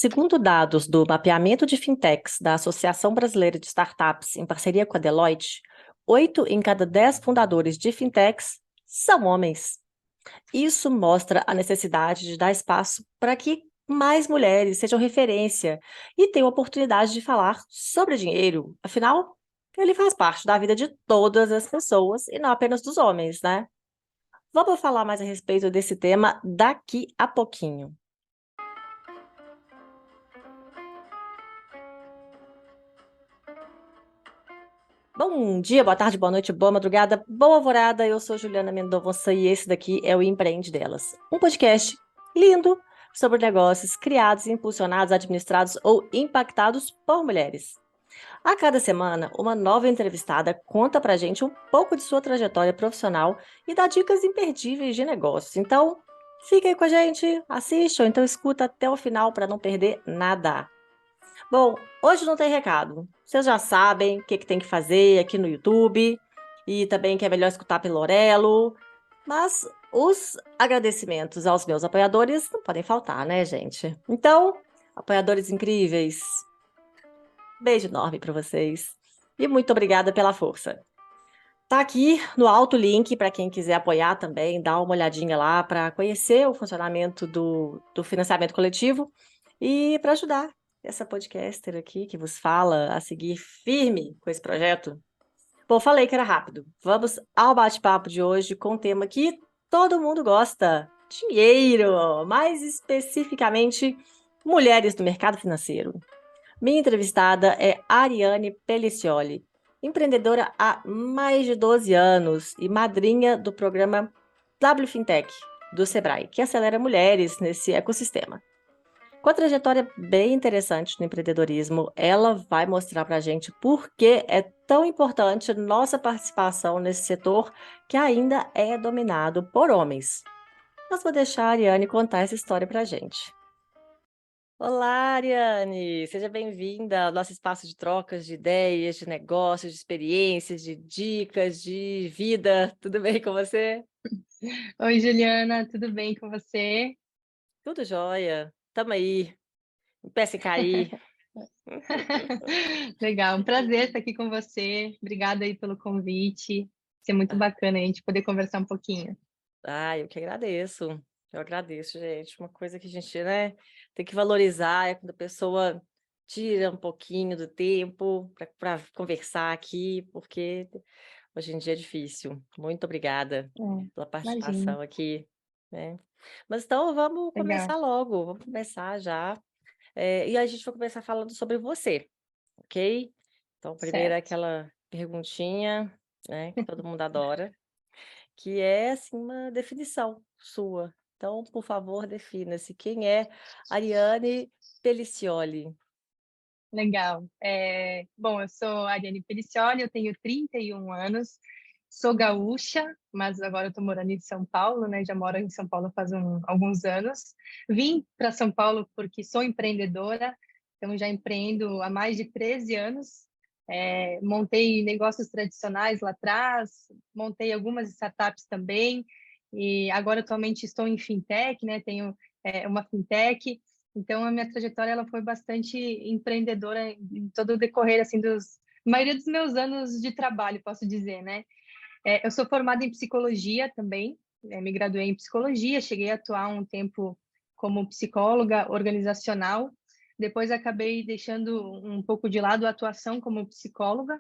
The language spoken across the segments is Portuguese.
Segundo dados do mapeamento de fintechs da Associação Brasileira de Startups, em parceria com a Deloitte, 8 em cada 10 fundadores de fintechs são homens. Isso mostra a necessidade de dar espaço para que mais mulheres sejam referência e tenham oportunidade de falar sobre dinheiro. Afinal, ele faz parte da vida de todas as pessoas e não apenas dos homens, né? Vamos falar mais a respeito desse tema daqui a pouquinho. Bom dia, boa tarde, boa noite, boa madrugada, boa alvorada. Eu sou Juliana Mendonça e esse daqui é o Empreende Delas, um podcast lindo sobre negócios criados, impulsionados, administrados ou impactados por mulheres. A cada semana, uma nova entrevistada conta pra gente um pouco de sua trajetória profissional e dá dicas imperdíveis de negócios. Então, fica aí com a gente, assiste ou então escuta até o final para não perder nada. Bom, hoje não tem recado. Vocês já sabem o que tem que fazer aqui no YouTube e também que é melhor escutar pelo Orelo. Mas os agradecimentos aos meus apoiadores não podem faltar, né, gente? Então, apoiadores incríveis, beijo enorme para vocês e muito obrigada pela força. Tá aqui no alto o link para quem quiser apoiar também, dá uma olhadinha lá para conhecer o funcionamento do financiamento coletivo e para ajudar essa podcaster aqui que vos fala a seguir firme com esse projeto. Bom, falei que era rápido. Vamos ao bate-papo de hoje com um tema que todo mundo gosta: dinheiro, mais especificamente mulheres do mercado financeiro. Minha entrevistada é Ariane Pelicioli, empreendedora há mais de 12 anos e madrinha do programa W Fintech do Sebrae, que acelera mulheres nesse ecossistema. Com a trajetória bem interessante no empreendedorismo, ela vai mostrar para a gente por que é tão importante nossa participação nesse setor que ainda é dominado por homens. Mas vou deixar a Ariane contar essa história para a gente. Olá, Ariane! Seja bem-vinda ao nosso espaço de trocas de ideias, de negócios, de experiências, de dicas, de vida. Tudo bem com você? Oi, Juliana, tudo bem com você? Tudo jóia. Tamo aí, em pé sem cair. Legal, um prazer estar aqui com você. Obrigada aí pelo convite. Vai ser muito bacana a gente poder conversar um pouquinho. Eu que agradeço. Eu agradeço, gente. Uma coisa que a gente, né, tem que valorizar é quando a pessoa tira um pouquinho do tempo para conversar aqui, porque hoje em dia é difícil. Muito obrigada É, pela imagina, participação aqui, né? Mas então vamos legal, começar logo, vamos começar já. E a gente vai começar falando sobre você, ok? Então, primeiro é certo. aquela perguntinha, né, que todo mundo adora, que é assim uma definição sua. Então, por favor, defina-se. Quem é Ariane Pelicioli? Legal. Bom, eu sou a Ariane Pelicioli, eu tenho 31 anos, sou gaúcha, mas agora eu estou morando em São Paulo, né? Já moro em São Paulo faz alguns anos. Vim para São Paulo porque sou empreendedora, então já empreendo há mais de 13 anos. Montei negócios tradicionais lá atrás, montei algumas startups também, e agora atualmente estou em fintech, né? Tenho uma fintech. Então, a minha trajetória ela foi bastante empreendedora em todo o decorrer assim maioria dos meus anos de trabalho, posso dizer, né? Eu sou formada em psicologia também, me graduei em psicologia, cheguei a atuar um tempo como psicóloga organizacional. Depois acabei deixando um pouco de lado a atuação como psicóloga,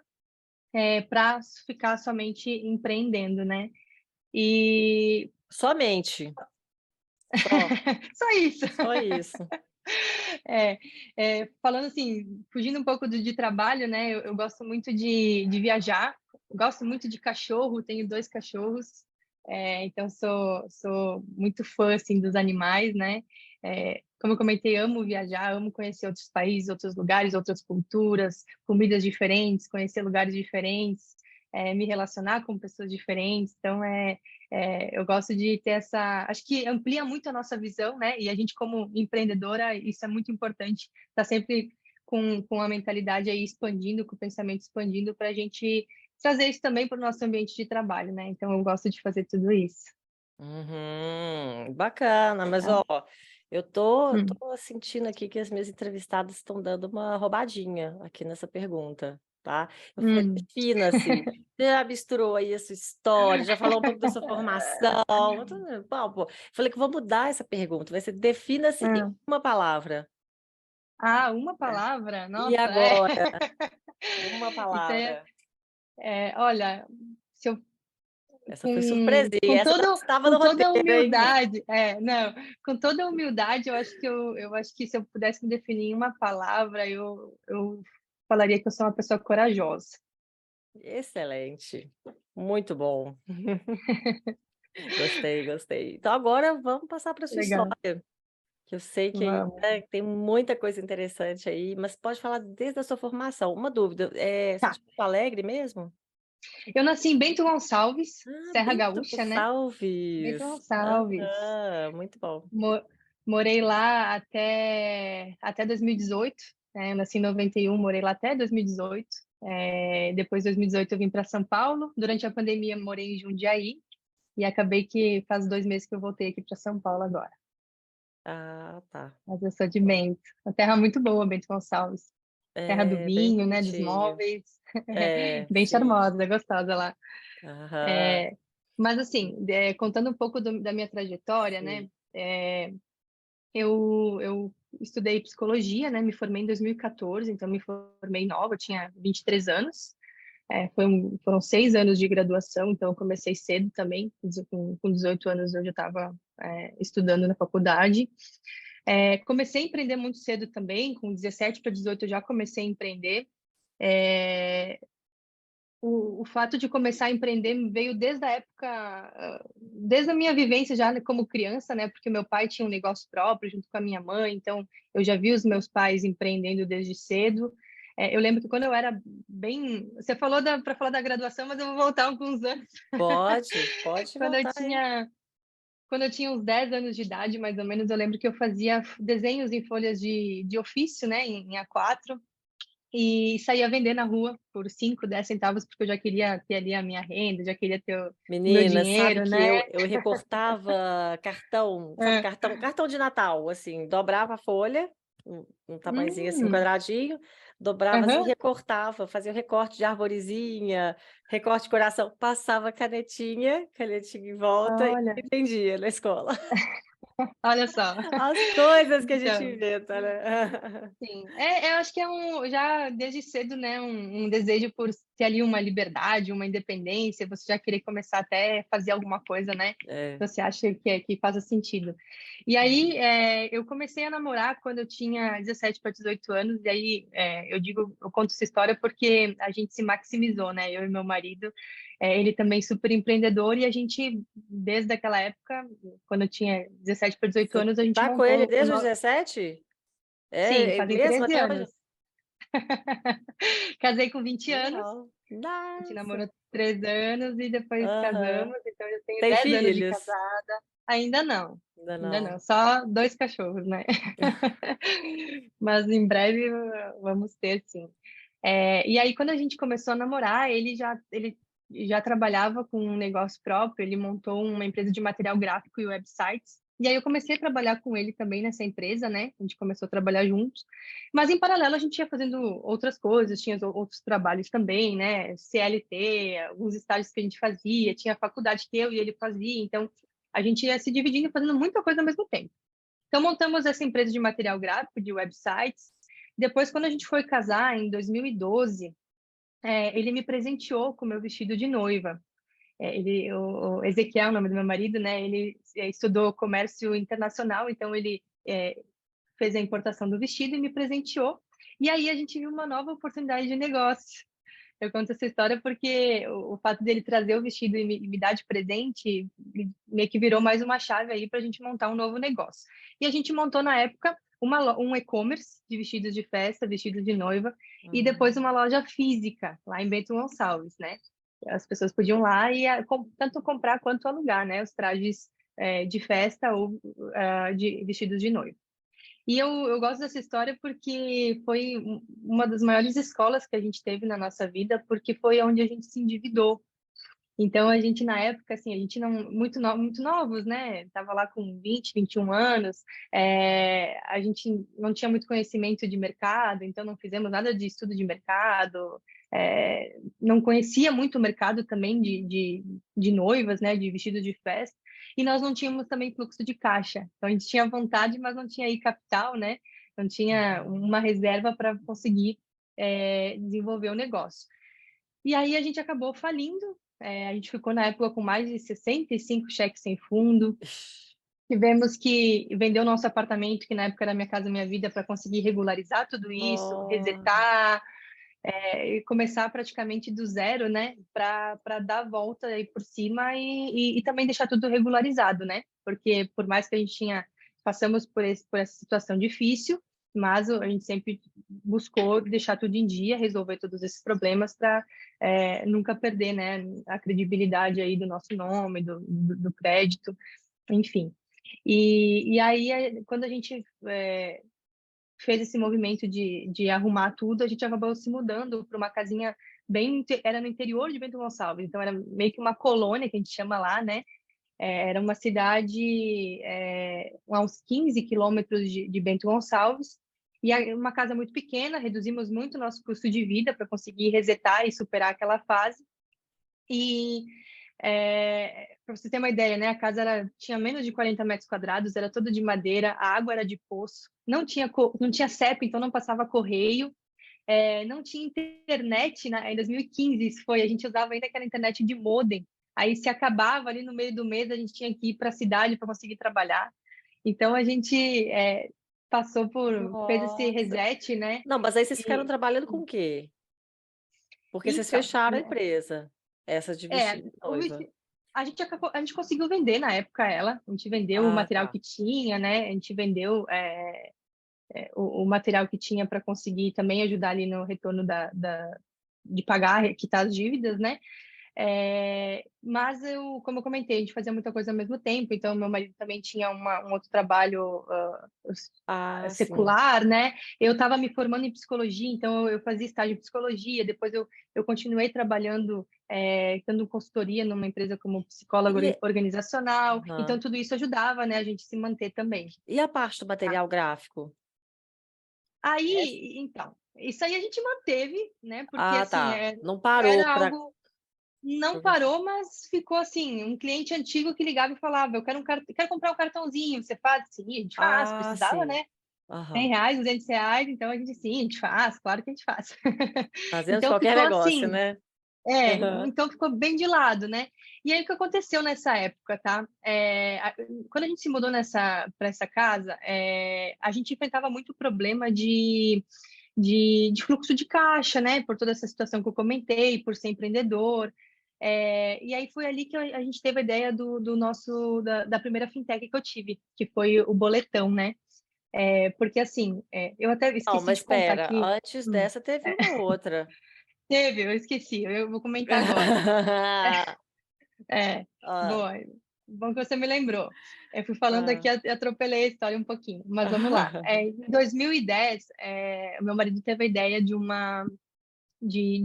para ficar somente empreendendo, né? E Somente. Só. só isso. Só isso. É, falando assim, fugindo um pouco de trabalho, né? Eu gosto muito de viajar, gosto muito de cachorro, tenho 2 cachorros, então sou muito fã assim dos animais, né? Como eu comentei, amo viajar, amo conhecer outros países, outros lugares, outras culturas, comidas diferentes, conhecer lugares diferentes, me relacionar com pessoas diferentes. Então eu gosto de ter essa. Acho que amplia muito a nossa visão, né? E a gente, como empreendedora, isso é muito importante, tá sempre com a mentalidade aí expandindo, com o pensamento expandindo, para a gente trazer isso também para o nosso ambiente de trabalho, né? Então, eu gosto de fazer tudo isso. Bacana, mas Tá? ó, Eu tô, Hum, tô sentindo aqui que as minhas entrevistadas estão dando uma roubadinha aqui nessa pergunta, tá? Eu falei, hum. defina-se. Você já misturou aí a sua história, já falou um pouco da sua formação. Bom, pô. Falei que vou mudar essa pergunta. Vai ser defina-se em Ah, uma palavra. uma palavra? E Nossa, agora? Uma Isso palavra. olha, se eu Essa foi surpresinha. com Essa não todo, estava no com toda a roteiro, hein? humildade, não, com toda a humildade, eu acho que se eu pudesse me definir em uma palavra, eu falaria que eu sou uma pessoa corajosa. Excelente. Muito bom. Gostei, gostei. Então agora vamos passar para a sua Legal, história, que eu sei que aí, vamos. né, tem muita coisa interessante aí, mas pode falar desde a sua formação. Uma dúvida, você é Tá. de Porto Alegre mesmo? Eu nasci em Bento Gonçalves, Ah, Serra Bento Gaúcha, né? Bento Gonçalves. Gonçalves. Aham, muito bom. Mo- Morei lá até 2018, né? Eu nasci em 91, morei lá até 2018. Depois de 2018 eu vim para São Paulo. Durante a pandemia morei em Jundiaí e acabei que faz 2 meses que eu voltei aqui para São Paulo agora. Ah, tá. Mas eu sou de Bento. Uma terra muito boa, Bento Gonçalves. Terra do É bem vinho, né? Dos bonitinho. móveis. É, Bem sim. charmosa, gostosa lá. Aham, É, mas assim, contando um pouco da minha trajetória, né? sim. Eu estudei psicologia, né? Me formei em 2014, então me formei nova, eu tinha 23 anos. Foram 6 anos de graduação, então eu comecei cedo também, com 18 anos eu já estava estudando na faculdade. Comecei a empreender muito cedo também, com 17 para 18 eu já comecei a empreender. É, o fato de começar a empreender veio desde a época, desde a minha vivência já como criança, né? Porque meu pai tinha um negócio próprio junto com a minha mãe, então eu já vi os meus pais empreendendo desde cedo. Eu lembro que quando eu era bem, você falou para falar da graduação, mas eu vou voltar alguns anos. Pode Quando eu voltar aí. tinha quando eu tinha uns 10 anos de idade, mais ou menos, eu lembro que eu fazia desenhos em folhas de ofício, né, em A4, e saía vender na rua por 5, 10 centavos, porque eu já queria ter ali a minha renda, já queria ter o meu Menina, sabe dinheiro, que né? eu recortava cartão, sabe, É. cartão de Natal, assim, dobrava a folha, um tamanhozinho assim, um Hum, quadradinho, dobrava assim, aham. recortava, fazia o recorte de arvorezinha, recorte de coração, passava canetinha em volta e Olha, entendia na escola. olha só. As coisas que a gente Então, inventa, né? sim, eu acho que já desde cedo, né, um desejo por ter ali uma liberdade, uma independência, você já querer começar até fazer alguma coisa, né, É. que você acha que faz sentido. E aí, eu comecei a namorar quando eu tinha 17 para 18 anos, e aí, eu conto essa história porque a gente se maximizou, né, eu e meu marido, ele também super empreendedor, e a gente, desde aquela época, quando eu tinha 17 para 18 Você anos, a gente tá com ele montou desde os 17? Sim, É fazem mesmo 13 até hoje? anos. Casei com 20 anos, Legal. a gente Nossa. namorou 3 anos e depois Aham. casamos, então eu tenho Tem 10 anos de filhos? casada. Ainda não, Ainda ainda não. não, só 2 cachorros, né? Mas em breve vamos ter, sim. E aí, quando a gente começou a namorar, ele já trabalhava com um negócio próprio, ele montou uma empresa de material gráfico e websites. E aí eu comecei a trabalhar com ele também nessa empresa, né? A gente começou a trabalhar juntos. Mas em paralelo a gente ia fazendo outras coisas, tinha outros trabalhos também, né? CLT, alguns estágios que a gente fazia, tinha a faculdade que eu e ele fazia, então a gente ia se dividindo e fazendo muita coisa ao mesmo tempo. Então montamos essa empresa de material gráfico, de websites. Depois, quando a gente foi casar, em 2012, ele me presenteou com o meu vestido de noiva. O Ezequiel, o nome do meu marido, né? Ele estudou comércio internacional, então ele fez a importação do vestido e me presenteou. E aí a gente viu uma nova oportunidade de negócio. Eu conto essa história porque o fato dele trazer o vestido e me dar de presente meio que virou mais uma chave aí para a gente montar um novo negócio. E a gente montou na época um e-commerce de vestidos de festa, vestidos de noiva, e depois Hum. uma loja física lá em Bento Gonçalves, né? As pessoas podiam ir lá e tanto comprar quanto alugar, né? Os trajes de festa ou de vestidos de noiva. E eu gosto dessa história porque foi uma das maiores escolas que a gente teve na nossa vida, porque foi onde a gente se endividou. Então, a gente, na época, assim, a gente não, muito novos, né? Tava lá com 20, 21 anos, a gente não tinha muito conhecimento de mercado, então não fizemos nada de estudo de mercado, não conhecia muito o mercado também de noivas, né? De vestido de festa, e nós não tínhamos também fluxo de caixa. Então, a gente tinha vontade, mas não tinha aí capital, né? Não tinha uma reserva para conseguir desenvolver o negócio. E aí a gente acabou falindo. A gente ficou na época com mais de 65 cheques sem fundo. Tivemos que vender o nosso apartamento, que na época era Minha Casa Minha Vida, para conseguir regularizar tudo isso, Nossa. resetar, e começar praticamente do zero, né? Para dar a volta aí por cima e também deixar tudo regularizado, né? Porque por mais que a gente passamos por essa situação difícil, mas a gente sempre buscou deixar tudo em dia, resolver todos esses problemas para nunca perder, né, a credibilidade aí do nosso nome, do crédito, enfim. E aí, quando a gente fez esse movimento de arrumar tudo, a gente acabou se mudando para uma casinha era no interior de Bento Gonçalves, então era meio que uma colônia que a gente chama lá, né? Era uma cidade a uns 15 quilômetros de Bento Gonçalves, e uma casa muito pequena, reduzimos muito o nosso custo de vida para conseguir resetar e superar aquela fase. E para você ter uma ideia, né? A casa tinha menos de 40 metros quadrados, era toda de madeira, a água era de poço, não tinha CEP, então não passava correio, não tinha internet, né? Em 2015 isso foi, a gente usava ainda aquela internet de modem. Aí se acabava ali no meio do mês, a gente tinha que ir para a cidade para conseguir trabalhar. Então a gente fez esse Nossa. reset, né? Não, mas aí vocês ficaram E trabalhando com o quê? Porque vocês então, fecharam a né? empresa, essa de É, vestido de o noiva. vesti- a gente conseguiu vender na época ela, a gente vendeu o Ah, material tá. que tinha, né? A gente vendeu o material que tinha para conseguir também ajudar ali no retorno de pagar, quitar as dívidas, né? Mas como eu comentei, a gente fazia muita coisa ao mesmo tempo, então meu marido também tinha um outro trabalho Ah, sim. secular, né? Eu estava me formando em psicologia, então eu fazia estágio em psicologia, depois eu continuei trabalhando, dando consultoria numa empresa como psicóloga E, organizacional, então aham. tudo isso ajudava, né, a gente se manter também. E a parte do Tá? material gráfico? Aí, então, isso aí a gente manteve, né? Porque Ah, assim, tá. Não parou era para. algo não parou, mas ficou assim, um cliente antigo que ligava e falava, quero comprar um cartãozinho, você faz? Sim, a gente faz, Ah, precisava, sim. né? Aham. R$ 100, R$ 200, então a gente sim, a gente faz, claro que a gente faz. Fazendo Então qualquer ficou negócio, assim, né? Aham. então ficou bem de lado, né? E aí o que aconteceu nessa época, tá? Quando a gente se mudou para essa casa, a gente enfrentava muito problema de fluxo de caixa, né? Por toda essa situação que eu comentei, por ser empreendedor. E aí foi ali que a gente teve a ideia da primeira fintech que eu tive, que foi o Boletão, né? Porque assim, eu até Não, esqueci mas de contar espera, aqui. antes Hum, dessa teve uma outra. Teve, eu esqueci, eu vou comentar agora. É, Ah, boa, bom que você me lembrou. Eu fui falando aqui, ah. atropelei a história um pouquinho, mas vamos lá. Em 2010, o meu marido teve a ideia de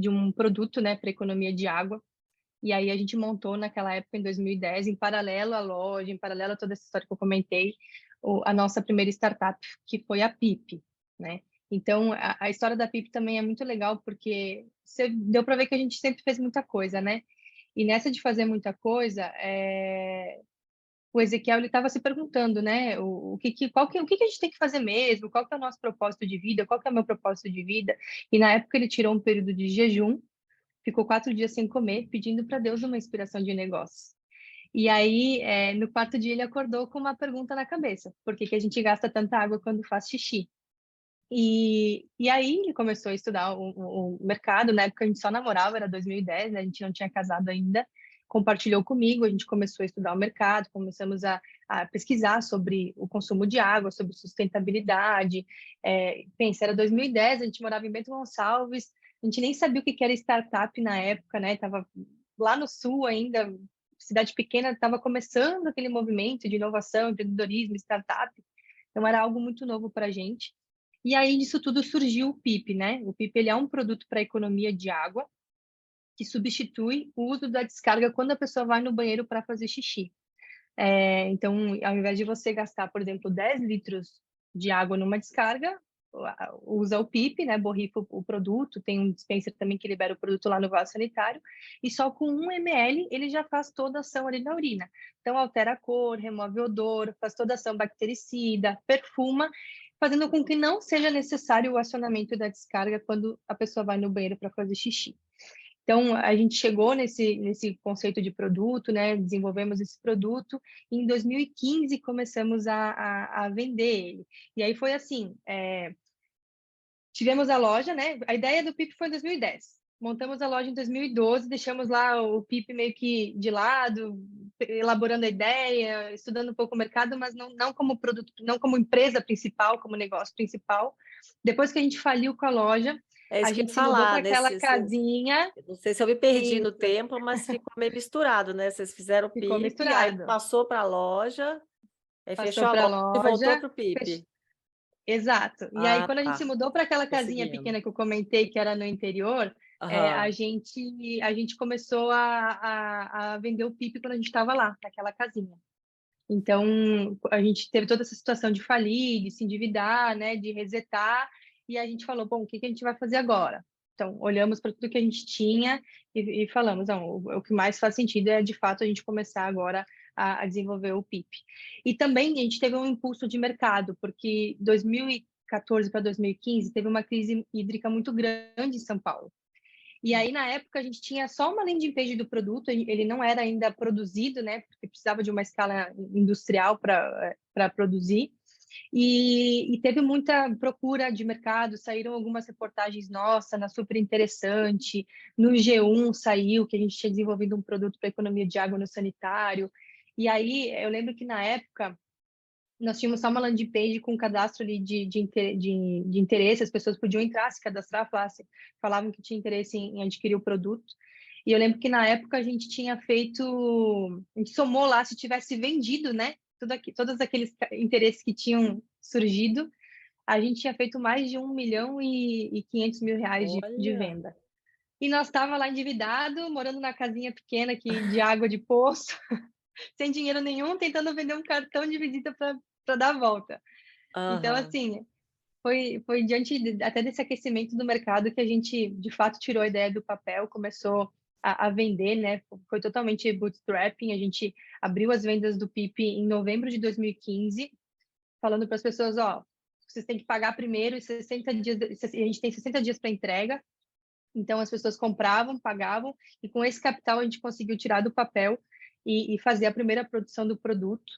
um produto, né, para economia de água. E aí a gente montou naquela época, em 2010, em paralelo à loja, em paralelo a toda essa história que eu comentei, a nossa primeira startup, que foi a PIP, né? Então, a história da PIP também é muito legal, porque deu para ver que a gente sempre fez muita coisa, né? E nessa de fazer muita coisa, o Ezequiel ele estava se perguntando, né, o que que a gente tem que fazer mesmo, qual que é o nosso propósito de vida, qual que é o meu propósito de vida. E na época ele tirou um período de jejum, ficou 4 dias sem comer, pedindo para Deus uma inspiração de negócio. E aí, no quarto dia, ele acordou com uma pergunta na cabeça: por que que a gente gasta tanta água quando faz xixi? E aí ele começou a estudar o mercado. Na época a gente só namorava, era 2010, né? A gente não tinha casado ainda. Compartilhou comigo, a gente começou a estudar o mercado, começamos a pesquisar sobre o consumo de água, sobre sustentabilidade. Pensa, era 2010, a gente morava em Bento Gonçalves, a gente nem sabia o que era startup na época, né? Tava lá no sul ainda, cidade pequena, estava começando aquele movimento de inovação, empreendedorismo, startup. Então era algo muito novo para a gente. E aí disso tudo surgiu o PIP, né? O PIP ele é um produto para a economia de água. que substitui o uso da descarga quando a pessoa vai no banheiro para fazer xixi. Então, ao invés de você gastar, por exemplo, 10 litros de água numa descarga, usa o PIP, né, borrifa o produto, tem um dispenser também que libera o produto lá no vaso sanitário, e só com 1 ml ele já faz toda a ação ali na urina. Então, altera a cor, remove o odor, faz toda a ação bactericida, perfuma, fazendo com que não seja necessário o acionamento da descarga quando a pessoa vai no banheiro para fazer xixi. Então, a gente chegou nesse conceito de produto, né? Desenvolvemos esse produto e em 2015 começamos a vender ele. E aí foi assim, tivemos a loja, né? A ideia do PIP foi em 2010. Montamos a loja em 2012, deixamos lá o PIP meio que de lado, elaborando a ideia, estudando um pouco o mercado, mas não como produto, não como empresa principal, como negócio principal. Depois que a gente faliu com a loja, É a isso que eu ia gente se mudou falar, para né? aquela casinha Não sei se eu me perdi e no tempo, mas ficou meio misturado, né? Vocês fizeram o ficou PIP, aí misturado. passou para a loja, aí Passou fechou a para a loja e voltou loja, para o PIP. exato. E aí, Ah, quando a gente se tá. mudou para aquela Tô casinha seguindo. pequena que eu comentei, que era no interior, Aham. a gente começou a vender o PIP quando a gente estava lá, naquela casinha. Então, a gente teve toda essa situação de falir, de se endividar, né, de resetar, e a gente falou, bom, o que que a gente vai fazer agora? Então, olhamos para tudo que a gente tinha e falamos, não, o que mais faz sentido é, de fato, a gente começar agora a desenvolver o PIP. E também a gente teve um impulso de mercado, porque 2014 para 2015 teve uma crise hídrica muito grande em São Paulo. E aí, na época, a gente tinha só uma landing page do produto, ele não era ainda produzido, né? Porque precisava de uma escala industrial para produzir. E teve muita procura de mercado, saíram algumas reportagens nossa, na Super Interessante, no G1 saiu que a gente tinha desenvolvido um produto para economia de água no sanitário. E aí, eu lembro que na época nós tínhamos só uma landing page com um cadastro ali de interesse, as pessoas podiam entrar, se cadastrar, falavam que tinha interesse em adquirir o produto. E eu lembro que na época a gente tinha feito, a gente somou lá, se tivesse vendido, né, todos aqueles interesses que tinham surgido, a gente tinha feito mais de 1.500.000 reais de Olha. venda. E nós estava lá endividado, morando na casinha pequena aqui de água de poço, sem dinheiro nenhum, tentando vender um cartão de visita para dar a volta. Então, Aham. assim, foi diante até desse aquecimento do mercado que a gente, de fato, tirou a ideia do papel, começou a vender, né? Foi totalmente bootstrapping. A gente abriu as vendas do PIP em novembro de 2015, falando para as pessoas, ó, vocês têm que pagar primeiro e 60 dias, a gente tem 60 dias para entrega. Então, as pessoas compravam, pagavam, e com esse capital a gente conseguiu tirar do papel e fazer a primeira produção do produto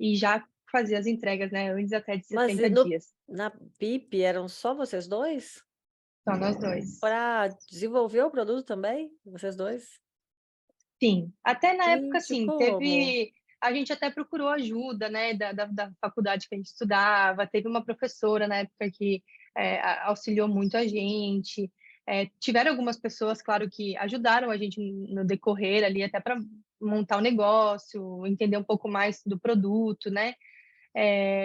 e já fazer as entregas, né, antes até de Mas 60 dias. na PIP eram só vocês dois? Só nós dois. Para desenvolver o produto também? Vocês dois? Sim, até na época, Gente, sim, como? teve. A gente até procurou ajuda, né, da faculdade que a gente estudava. Teve uma professora na época que auxiliou muito a gente. Tiveram algumas pessoas, claro, que ajudaram a gente no decorrer ali, até para montar o negócio, entender um pouco mais do produto, né?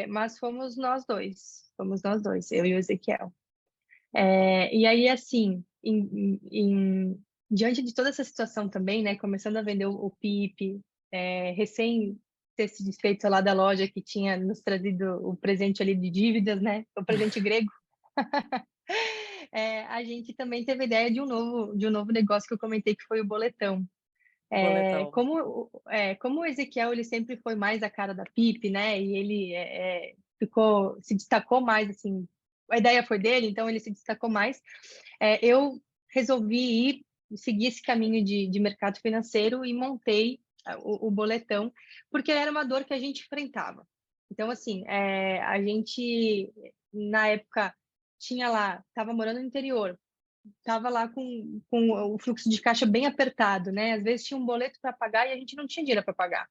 Mas fomos nós dois, eu e o Ezequiel. E aí, assim, diante de toda essa situação também, né, começando a vender o PIP, recém ter se desfeito lá da loja que tinha nos trazido o presente ali de dívidas, né, o presente grego, a gente também teve a ideia de um novo negócio que eu comentei que foi o boletão. O boletão. Como o Ezequiel ele sempre foi mais a cara da PIP, né, e ele se destacou mais, assim, a ideia foi dele, então ele se destacou mais. Eu resolvi seguir esse caminho de mercado financeiro e montei o boletão, porque era uma dor que a gente enfrentava. Então, assim, a gente, na época, tinha lá, estava morando no interior, estava lá com o fluxo de caixa bem apertado, né? Às vezes tinha um boleto para pagar e a gente não tinha dinheiro para pagar.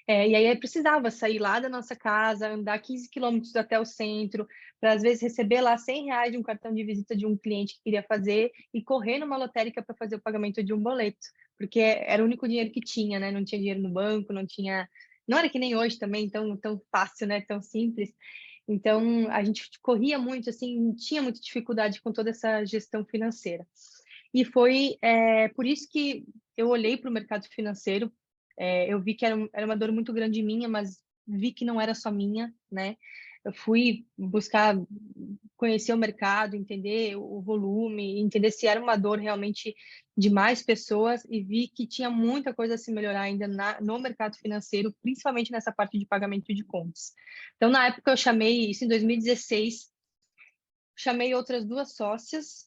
E aí precisava sair lá da nossa casa, andar 15 quilômetros até o centro, para às vezes receber lá R$ 100 de um cartão de visita de um cliente que queria fazer e correr numa lotérica para fazer o pagamento de um boleto, porque era o único dinheiro que tinha, né? Não tinha dinheiro no banco, não tinha. Não era que nem hoje também, tão fácil, né? Tão simples. Então, a gente corria muito, assim, tinha muita dificuldade com toda essa gestão financeira. E foi por isso que eu olhei para o mercado financeiro, eu vi que era uma dor muito grande minha, mas vi que não era só minha, né? Eu fui buscar conhecer o mercado, entender o volume, entender se era uma dor realmente de mais pessoas e vi que tinha muita coisa a se melhorar ainda no mercado financeiro, principalmente nessa parte de pagamento de contas. Então, na época, eu chamei, isso em 2016, chamei outras duas sócias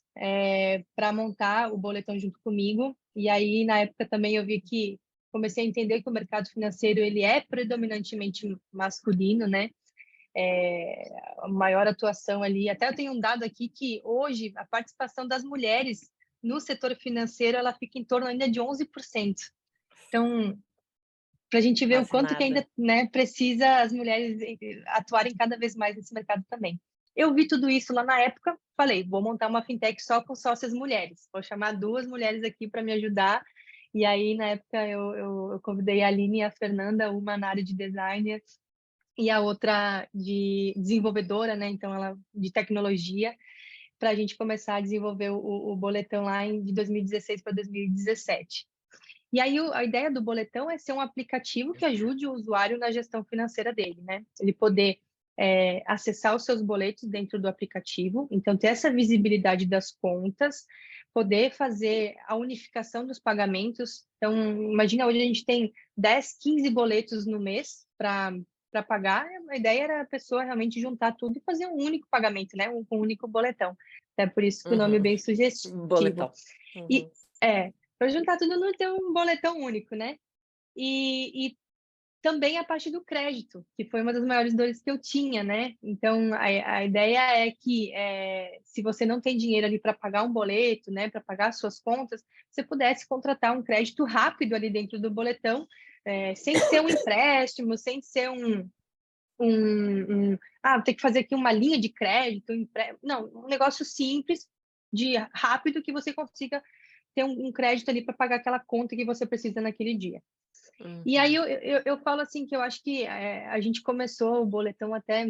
para montar o boletão junto comigo. E aí, na época, também eu vi que comecei a entender que o mercado financeiro ele é predominantemente masculino, né? A maior atuação ali. Até eu tenho um dado aqui que hoje a participação das mulheres no setor financeiro ela fica em torno ainda de 11%. Então, para a gente ver o Quase quanto que nada. ainda, né, precisa as mulheres atuarem cada vez mais nesse mercado também. Eu vi tudo isso lá na época, falei, vou montar uma fintech só com sócias mulheres. Vou chamar duas mulheres aqui para me ajudar. E aí, na época, eu convidei a Aline e a Fernanda, uma na área de design e a outra de desenvolvedora, né? Então, ela de tecnologia, para a gente começar a desenvolver o boletão lá de 2016 para 2017. E aí a ideia do boletão é ser um aplicativo que ajude o usuário na gestão financeira dele, né? Ele poder acessar os seus boletos dentro do aplicativo, então ter essa visibilidade das contas, poder fazer a unificação dos pagamentos. Então, imagina, hoje a gente tem 10, 15 boletos no mês para pagar. A ideia era a pessoa realmente juntar tudo e fazer um único pagamento, né? Um único boletão. É por isso que o nome é Uhum. bem sugestivo. Boletão. E Uhum. para juntar tudo não ter um boletão único, né? E também a parte do crédito, que foi uma das maiores dores que eu tinha, né? Então, a ideia é que se você não tem dinheiro ali para pagar um boleto, né, para pagar as suas contas, você pudesse contratar um crédito rápido ali dentro do boletão, sem ser um empréstimo, sem ser ter que fazer aqui uma linha de crédito, não, um negócio simples, de rápido, que você consiga ter um crédito ali para pagar aquela conta que você precisa naquele dia. E aí Uhum. eu falo assim que eu acho que a gente começou o boletão até,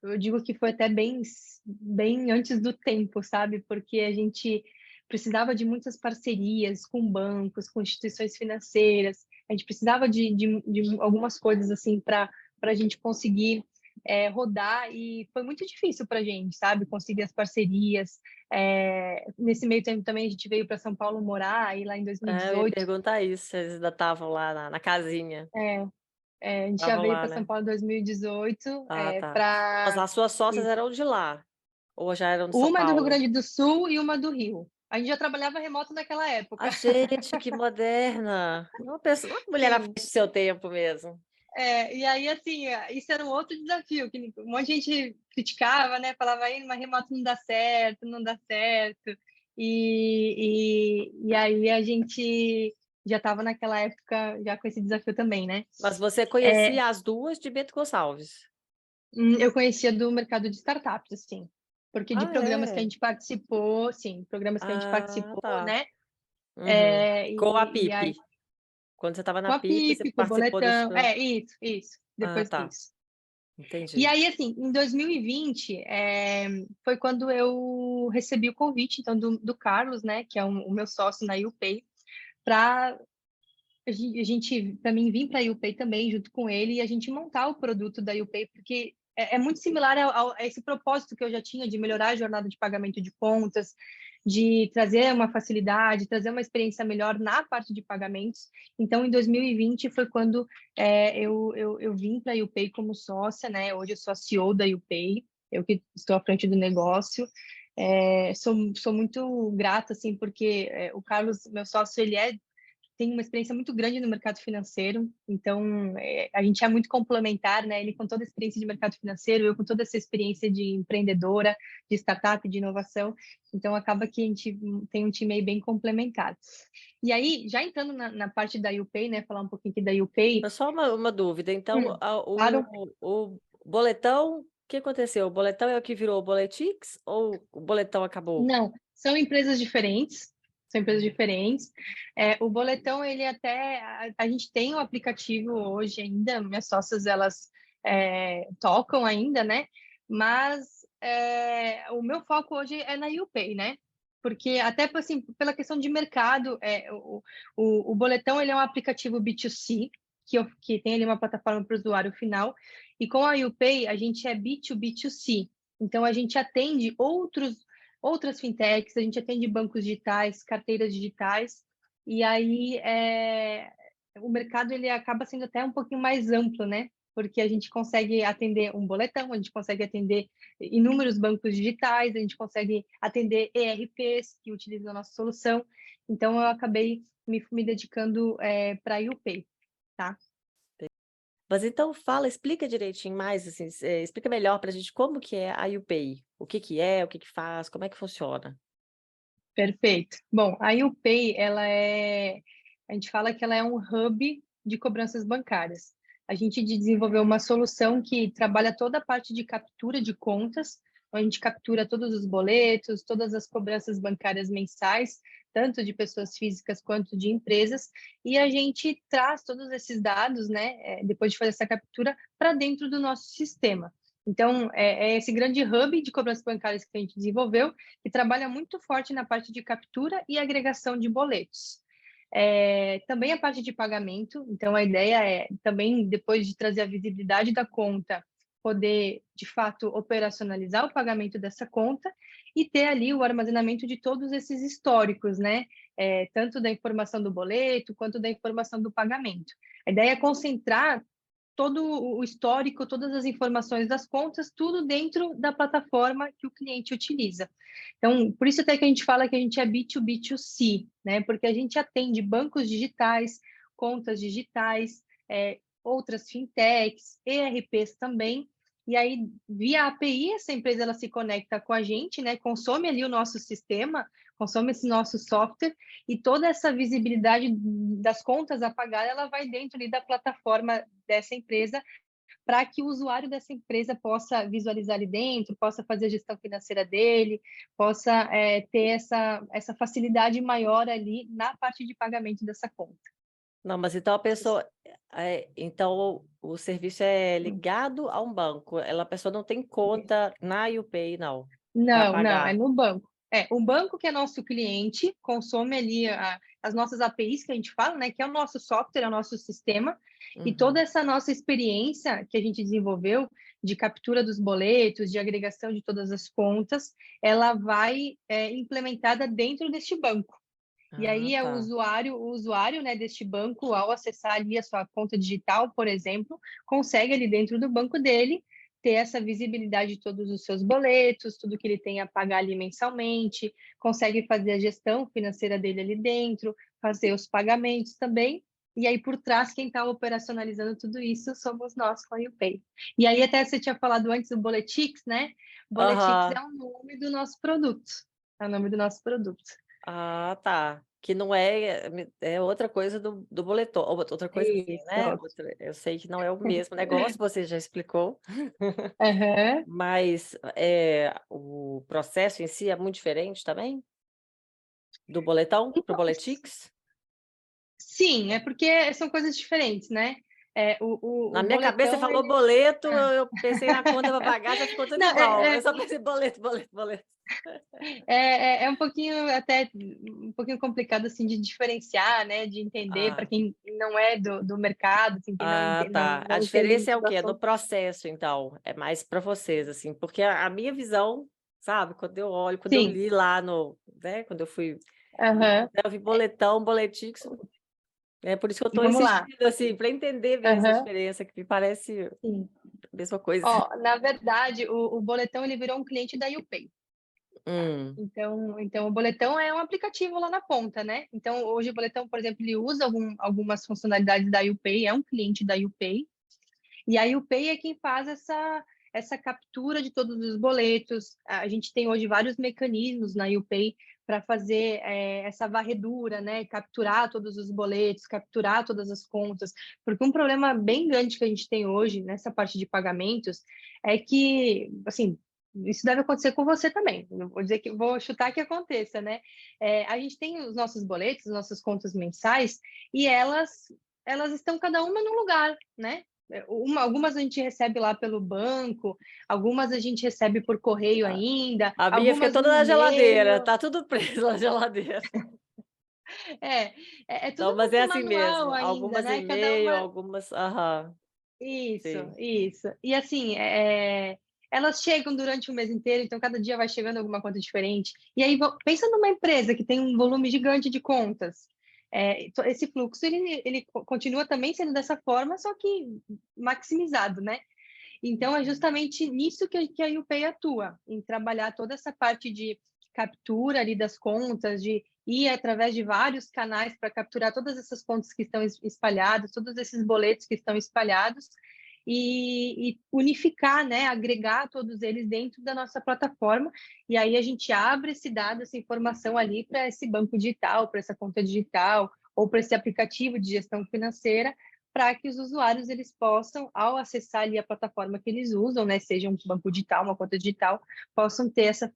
eu digo que foi até bem antes do tempo, sabe? Porque a gente precisava de muitas parcerias com bancos, com instituições financeiras, a gente precisava de algumas coisas assim para a gente conseguir rodar, e foi muito difícil para a gente, sabe? Conseguir as parcerias. Nesse meio tempo também a gente veio para São Paulo morar, aí lá em Eu ia 2018. perguntar isso, se eles ainda estavam lá na casinha. É, a gente já Estavam veio lá, para São né? Paulo em 2018 Ah, tá. Mas para as suas sócias eram de lá? Ou já eram de São uma é do Rio Paulo? Grande do Sul e uma do Rio. A gente já trabalhava remoto naquela época. A gente, que moderna. Uma mulher à Sim. frente do seu tempo mesmo. E aí, assim, isso era um outro desafio, que um monte de gente criticava, né? Falava, aí, mas remoto não dá certo, não dá certo. E aí a gente já estava naquela época já com esse desafio também, né? Mas você É, conhecia as duas de Bento Gonçalves? Eu conhecia do mercado de startups, assim, porque de Ah, programas que a é? gente participou, sim, programas que a gente Ah, participou, tá. né? Uhum. Com a E aí, Pipe. Quando você estava com na a Pipe, você PIP, com o participou dos... boletão, isso, Ah, depois tá. disso. E Entendi. aí, assim, em 2020, foi quando eu recebi o convite, então, do Carlos, né, que é o meu sócio na UPay, para para mim, vir para a UPay também, junto com ele, e a gente montar o produto da UPay, porque é muito similar a esse propósito que eu já tinha de melhorar a jornada de pagamento de contas, de trazer uma facilidade, trazer uma experiência melhor na parte de pagamentos. Então, em 2020 foi quando eu vim para a UPay como sócia, né? Hoje eu sou a CEO da UPay, eu que estou à frente do negócio. Sou muito grata, assim, porque o Carlos, meu sócio, ele tem uma experiência muito grande no mercado financeiro, então a gente é muito complementar, né? Ele com toda a experiência de mercado financeiro, eu com toda essa experiência de empreendedora, de startup, de inovação, então acaba que a gente tem um time aí bem complementar. E aí, já entrando na parte da UPay, né? Falar um pouquinho aqui da UPay. Mas só uma dúvida. Então, Claro. o boletão, o que aconteceu? O boletão é o que virou o Boletix ou o boletão acabou? Não, são empresas diferentes. São empresas Uhum. diferentes. O boletão, ele até... A gente tem o aplicativo hoje ainda, minhas sócias, elas tocam ainda, né? Mas o meu foco hoje é na UPay, né? porque até assim, pela questão de mercado, o Boletão ele é um aplicativo B2C, que tem ali uma plataforma para o usuário final, e com a YouPay a gente é B2B2C, então a gente atende outras fintechs, a gente atende bancos digitais, carteiras digitais, e aí o mercado ele acaba sendo até um pouquinho mais amplo, né? Porque a gente consegue atender um boletão, a gente consegue atender inúmeros bancos digitais, a gente consegue atender ERPs que utilizam a nossa solução. Então, eu acabei me dedicando para a YouPay, tá? Mas então explica direitinho mais, assim, explica melhor para a gente como que é a YouPay, o que é, o que faz, como é que funciona. Perfeito. Bom, a YouPay, a gente fala que ela é um hub de cobranças bancárias. A gente desenvolveu uma solução que trabalha toda a parte de captura de contas, a gente captura todos os boletos, todas as cobranças bancárias mensais, tanto de pessoas físicas quanto de empresas, e a gente traz todos esses dados, né, depois de fazer essa captura, para dentro do nosso sistema. Então, é esse grande hub de cobranças bancárias que a gente desenvolveu, que trabalha muito forte na parte de captura e agregação de boletos. Também a parte de pagamento, então a ideia é também, depois de trazer a visibilidade da conta, poder, de fato, operacionalizar o pagamento dessa conta e ter ali o armazenamento de todos esses históricos, né? Tanto da informação do boleto quanto da informação do pagamento. A ideia é concentrar todo o histórico, todas as informações das contas, tudo dentro da plataforma que o cliente utiliza. Então, por isso até que a gente fala que a gente é B2B2C, né? Porque a gente atende bancos digitais, contas digitais, outras fintechs, ERPs também. E aí, via API, essa empresa ela se conecta com a gente, né? Consome ali o nosso sistema, consome esse nosso software e toda essa visibilidade das contas a pagar, ela vai dentro ali da plataforma dessa empresa para que o usuário dessa empresa possa visualizar ali dentro, possa fazer a gestão financeira dele, possa ter essa facilidade maior ali na parte de pagamento dessa conta. Não, mas então a pessoa, então o serviço é ligado a um banco, a pessoa não tem conta na YouPay, não, para Não, é pagar. no banco. O banco que é nosso cliente consome ali as nossas APIs que a gente fala, né? Que é o nosso software, é o nosso sistema, e toda Uhum. essa nossa experiência que a gente desenvolveu de captura dos boletos, de agregação de todas as contas, ela vai implementada dentro deste banco. E Ah, aí é tá. o usuário, né, deste banco, ao acessar ali a sua conta digital, por exemplo, consegue ali dentro do banco dele ter essa visibilidade de todos os seus boletos, tudo que ele tem a pagar ali mensalmente, consegue fazer a gestão financeira dele ali dentro, fazer os pagamentos também. E aí, por trás, quem está operacionalizando tudo isso somos nós com a YouPay. E aí, até você tinha falado antes do Boletix, né? Boletix é Aham. o nome do nosso produto. É o nome do nosso produto. Ah, tá. Que não é outra coisa do boletom, outra coisa assim, né? Isso. Eu sei que não é o mesmo negócio, você já explicou, Aham. mas o processo em si é muito diferente também do boletão para o Então, Boletix? sim, é porque são coisas diferentes, né? Na O minha cabeça, você boletão, falou ele... boleto, Ah. eu pensei na conta para pagar, já ficou tudo Não, igual. Eu só pensei boleto, boleto, boleto. é um pouquinho, até um pouquinho complicado, assim, de diferenciar, né? De entender para Ah, quem não é do mercado, assim, quem não ah, entende, tá. A não entende diferença é muito o do quê? No assunto. processo, então. É mais para vocês, assim, porque a minha visão, sabe, quando eu olho, quando eu Sim, li lá no, né, quando eu fui, aham. eu vi boletão, boletix, é por isso que eu estou Vamos lá. insistindo, assim, para entender bem essa Aham. diferença, que me parece a Sim. mesma coisa. Ó, na verdade, o boletão, ele virou um cliente da YouPay. Hum, Então, o boletão é um aplicativo lá na ponta, né? Então, hoje o boletão, por exemplo, ele usa algumas funcionalidades da YouPay, é um cliente da YouPay, e a YouPay é quem faz essa captura de todos os boletos. A gente tem hoje vários mecanismos na YouPay para fazer essa varredura, né? Capturar todos os boletos, capturar todas as contas, porque um problema bem grande que a gente tem hoje nessa parte de pagamentos é que, assim, isso deve acontecer com você também. Não vou dizer que vou chutar que aconteça, né? A gente tem os nossos boletos, as nossas contas mensais, e elas estão cada uma num lugar, né? algumas a gente recebe lá pelo banco, algumas a gente recebe por correio ainda, A minha fica algumas no toda na geladeira, e-mail. tá tudo preso na geladeira. É, é Não, tudo mas é muito assim manual mesmo, ainda, algumas né? Cada e-mail, uma. algumas aham, Isso, sim. isso. E assim, elas chegam durante o mês inteiro, então cada dia vai chegando alguma conta diferente. E aí, pensa numa empresa que tem um volume gigante de contas. Esse fluxo, ele continua também sendo dessa forma, só que maximizado, né? Então, é justamente nisso que a UPay atua, em trabalhar toda essa parte de captura ali das contas, de ir através de vários canais para capturar todas essas contas que estão espalhadas, todos esses boletos que estão espalhados, e unificar, né, agregar todos eles dentro da nossa plataforma, e aí a gente abre esse dado, essa informação ali para esse banco digital, para essa conta digital, ou para esse aplicativo de gestão financeira, para que os usuários eles possam, ao acessar ali a plataforma que eles usam, né, seja um banco digital, uma conta digital, possam ter essa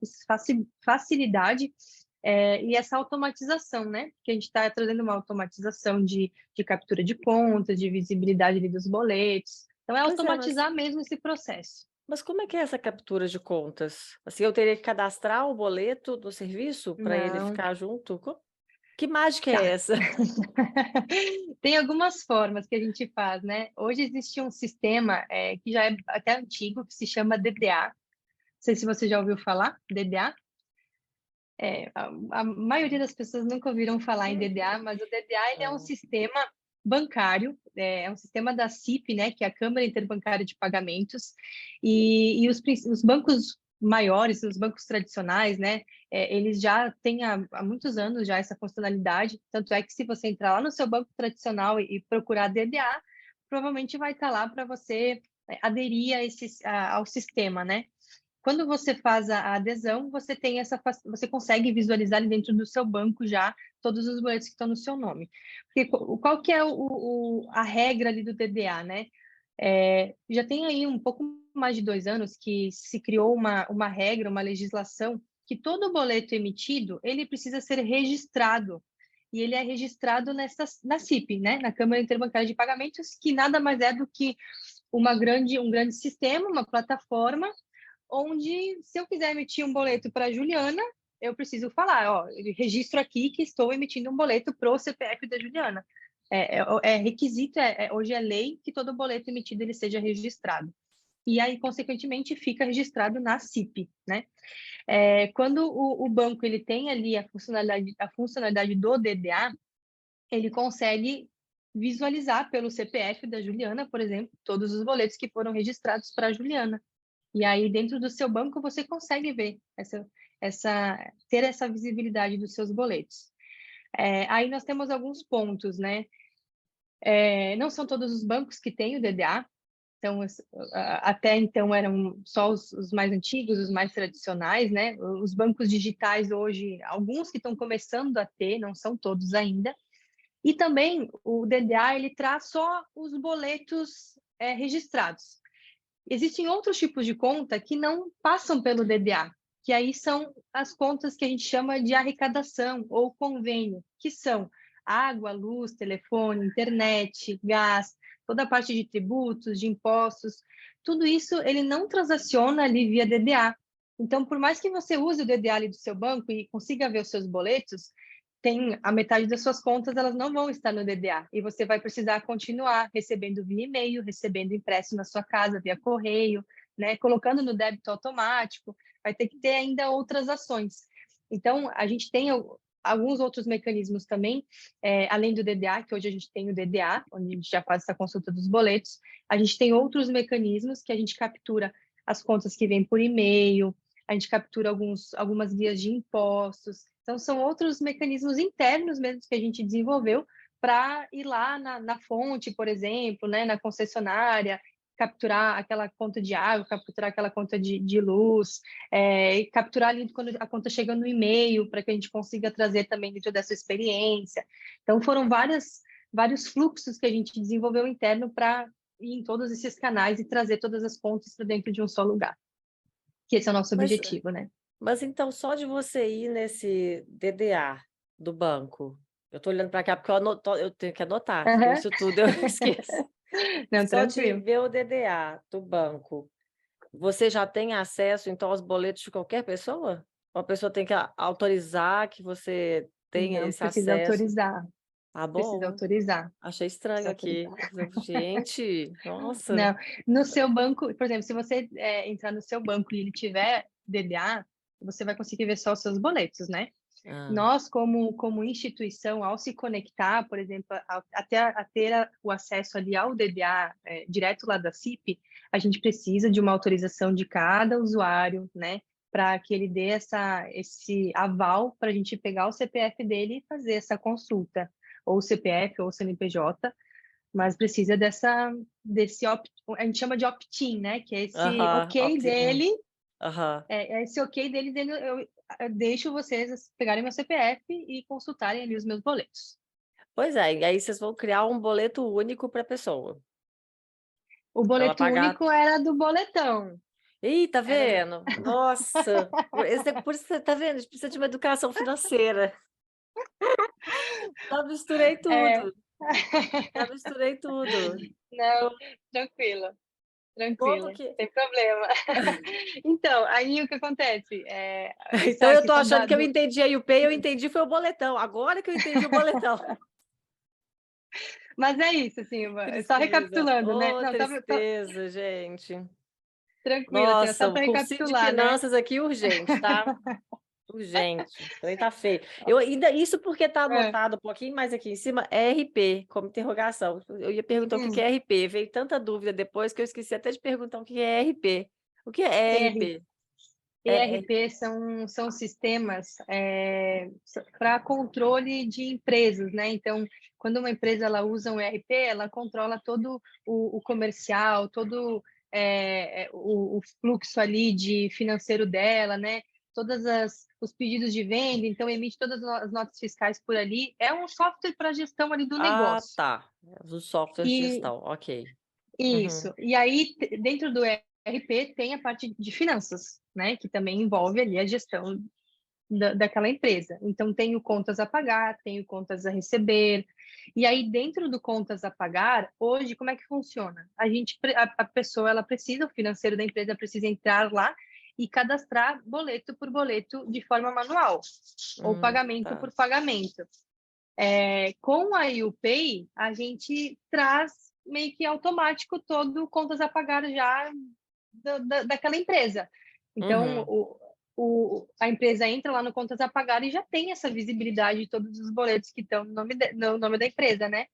facilidade e essa automatização, né? Que a gente está trazendo uma automatização de captura de contas, de visibilidade ali dos boletos. Então, é Pois é, automatizar mesmo esse processo. mas como é que é essa captura de contas? Assim, eu teria que cadastrar o boleto do serviço para ele Não, ficar junto? Que mágica é tá. essa? Tem algumas formas que a gente faz, né? Hoje existe um sistema que já é até antigo, que se chama DDA. Não sei se você já ouviu falar, DDA. A maioria das pessoas nunca ouviram falar em DDA, mas o DDA ele é um Não. sistema bancário, é um sistema da CIP, né, que é a Câmara Interbancária de Pagamentos, e os bancos maiores, os bancos tradicionais, né, eles já têm há muitos anos já essa funcionalidade, tanto é que se você entrar lá no seu banco tradicional e procurar DDA, provavelmente vai estar lá para você aderir ao sistema, né? Quando você faz a adesão, você tem você consegue visualizar ali dentro do seu banco já todos os boletos que estão no seu nome. Porque qual que é a regra ali do DDA, né? Já tem aí um pouco mais de 2 anos que se criou uma regra, uma legislação que todo boleto emitido ele precisa ser registrado e ele é registrado na CIP, né? Na Câmara Interbancária de Pagamentos, que nada mais é do que um grande sistema, uma plataforma onde, se eu quiser emitir um boleto para a Juliana, eu preciso falar, ó, eu registro aqui que estou emitindo um boleto para o CPF da Juliana. Requisito, hoje é lei que todo boleto emitido ele seja registrado. E aí, consequentemente, fica registrado na CIP, né? Quando o banco ele tem ali a funcionalidade do DDA, ele consegue visualizar pelo CPF da Juliana, por exemplo, todos os boletos que foram registrados para a Juliana. E aí, dentro do seu banco, você consegue ver ter essa visibilidade dos seus boletos. Aí nós temos alguns pontos, né? Não são todos os bancos que têm o DDA, então, até então eram só os mais antigos, os mais tradicionais, né? Os bancos digitais hoje, alguns que estão começando a ter, não são todos ainda. E também o DDA, ele traz só os boletos registrados. Existem outros tipos de conta que não passam pelo DDA, que aí são as contas que a gente chama de arrecadação ou convênio, que são água, luz, telefone, internet, gás, toda a parte de tributos, de impostos, tudo isso ele não transaciona ali via DDA. Então, por mais que você use o DDA ali do seu banco e consiga ver os seus boletos, tem a metade das suas contas, elas não vão estar no DDA e você vai precisar continuar recebendo via e-mail, recebendo impresso na sua casa via correio, né, colocando no débito automático, vai ter que ter ainda outras ações. Então, a gente tem alguns outros mecanismos também, além do DDA, que hoje a gente tem o DDA, onde a gente já faz essa consulta dos boletos, a gente tem outros mecanismos que a gente captura as contas que vêm por e-mail, a gente captura algumas guias de impostos. Então, são outros mecanismos internos mesmo que a gente desenvolveu para ir lá na fonte, por exemplo, né, na concessionária, capturar aquela conta de água, capturar aquela conta de luz, e capturar ali quando a conta chega no e-mail, para que a gente consiga trazer também dentro dessa experiência. Então, foram vários fluxos que a gente desenvolveu interno para ir em todos esses canais e trazer todas as contas para dentro de um só lugar. Que esse é o nosso Mas, objetivo, né? mas então, só de você ir nesse DDA do banco, eu estou olhando para cá porque eu tenho que anotar, porque Uhum. isso tudo eu esqueço. Não, Só tranquilo. de ver o DDA do banco, você já tem acesso, então, aos boletos de qualquer pessoa? Ou a pessoa tem que autorizar que você tenha Não esse precisa acesso? autorizar, Ah, precisa bom, autorizar, achei estranho precisa aqui. autorizar. Gente, nossa. Não, no seu banco, por exemplo, se você entrar no seu banco e ele tiver DDA, você vai conseguir ver só os seus boletos, né? Ah, Nós, como instituição, ao se conectar, por exemplo, a ter o acesso ali ao DDA direto lá da CIP, a gente precisa de uma autorização de cada usuário, né? Para que ele dê esse aval para a gente pegar o CPF dele e fazer essa consulta, ou CPF ou CNPJ, mas precisa a gente chama de opt-in, né? Que é esse aham, ok opt-in. dele, Aham. esse ok dele, eu deixo vocês pegarem meu CPF e consultarem ali os meus boletos. Pois é, e aí vocês vão criar um boleto único para a pessoa, O para ela boleto pagar. único era do boletão. Ih, tá Era... vendo? Nossa, por isso você tá vendo? A gente precisa de uma educação financeira. Já misturei É. tudo, já misturei tudo. Não, tranquila, Como tranquila, que sem problema. Então, aí o que acontece? então Essa eu tô questão achando que eu entendi a UPay, eu Hum. entendi foi o boletão, agora que eu entendi o boletão. Mas é isso, assim, só Tristeza, recapitulando, né? ô Não, tristeza, gente. tranquila, assim, só Nossa, o para cursinho de recapitular, né? finanças aqui urgente, tá? Urgente, o trem tá feio. Eu ainda, isso porque tá É. anotado um pouquinho mais aqui em cima, é RP, como interrogação. Eu ia perguntar o que que Hum. é RP, veio tanta dúvida depois que eu esqueci até de perguntar o que é RP. O que é RP? É, ERP são sistemas para controle de empresas, né? Então, quando uma empresa ela usa um ERP, ela controla todo o comercial, todo o fluxo ali de financeiro dela, né? Os pedidos de venda, então emite todas as notas fiscais por ali. É um software para gestão ali do ah, negócio. tá. Os softwares de E gestão, ok. Uhum. isso. E aí, dentro do ERP, tem a parte de finanças, né? Que também envolve ali a gestão daquela empresa. Então, tenho contas a pagar, tenho contas a receber. E aí, dentro do contas a pagar, hoje, como é que funciona? A pessoa, ela precisa, o financeiro da empresa precisa entrar lá e cadastrar boleto por boleto de forma manual, ou pagamento Tá. por pagamento. Com a UPay, a gente traz meio que automático todo contas a pagar já daquela empresa. Então, Uhum. a empresa entra lá no contas a pagar e já tem essa visibilidade de todos os boletos que estão no nome da empresa, né?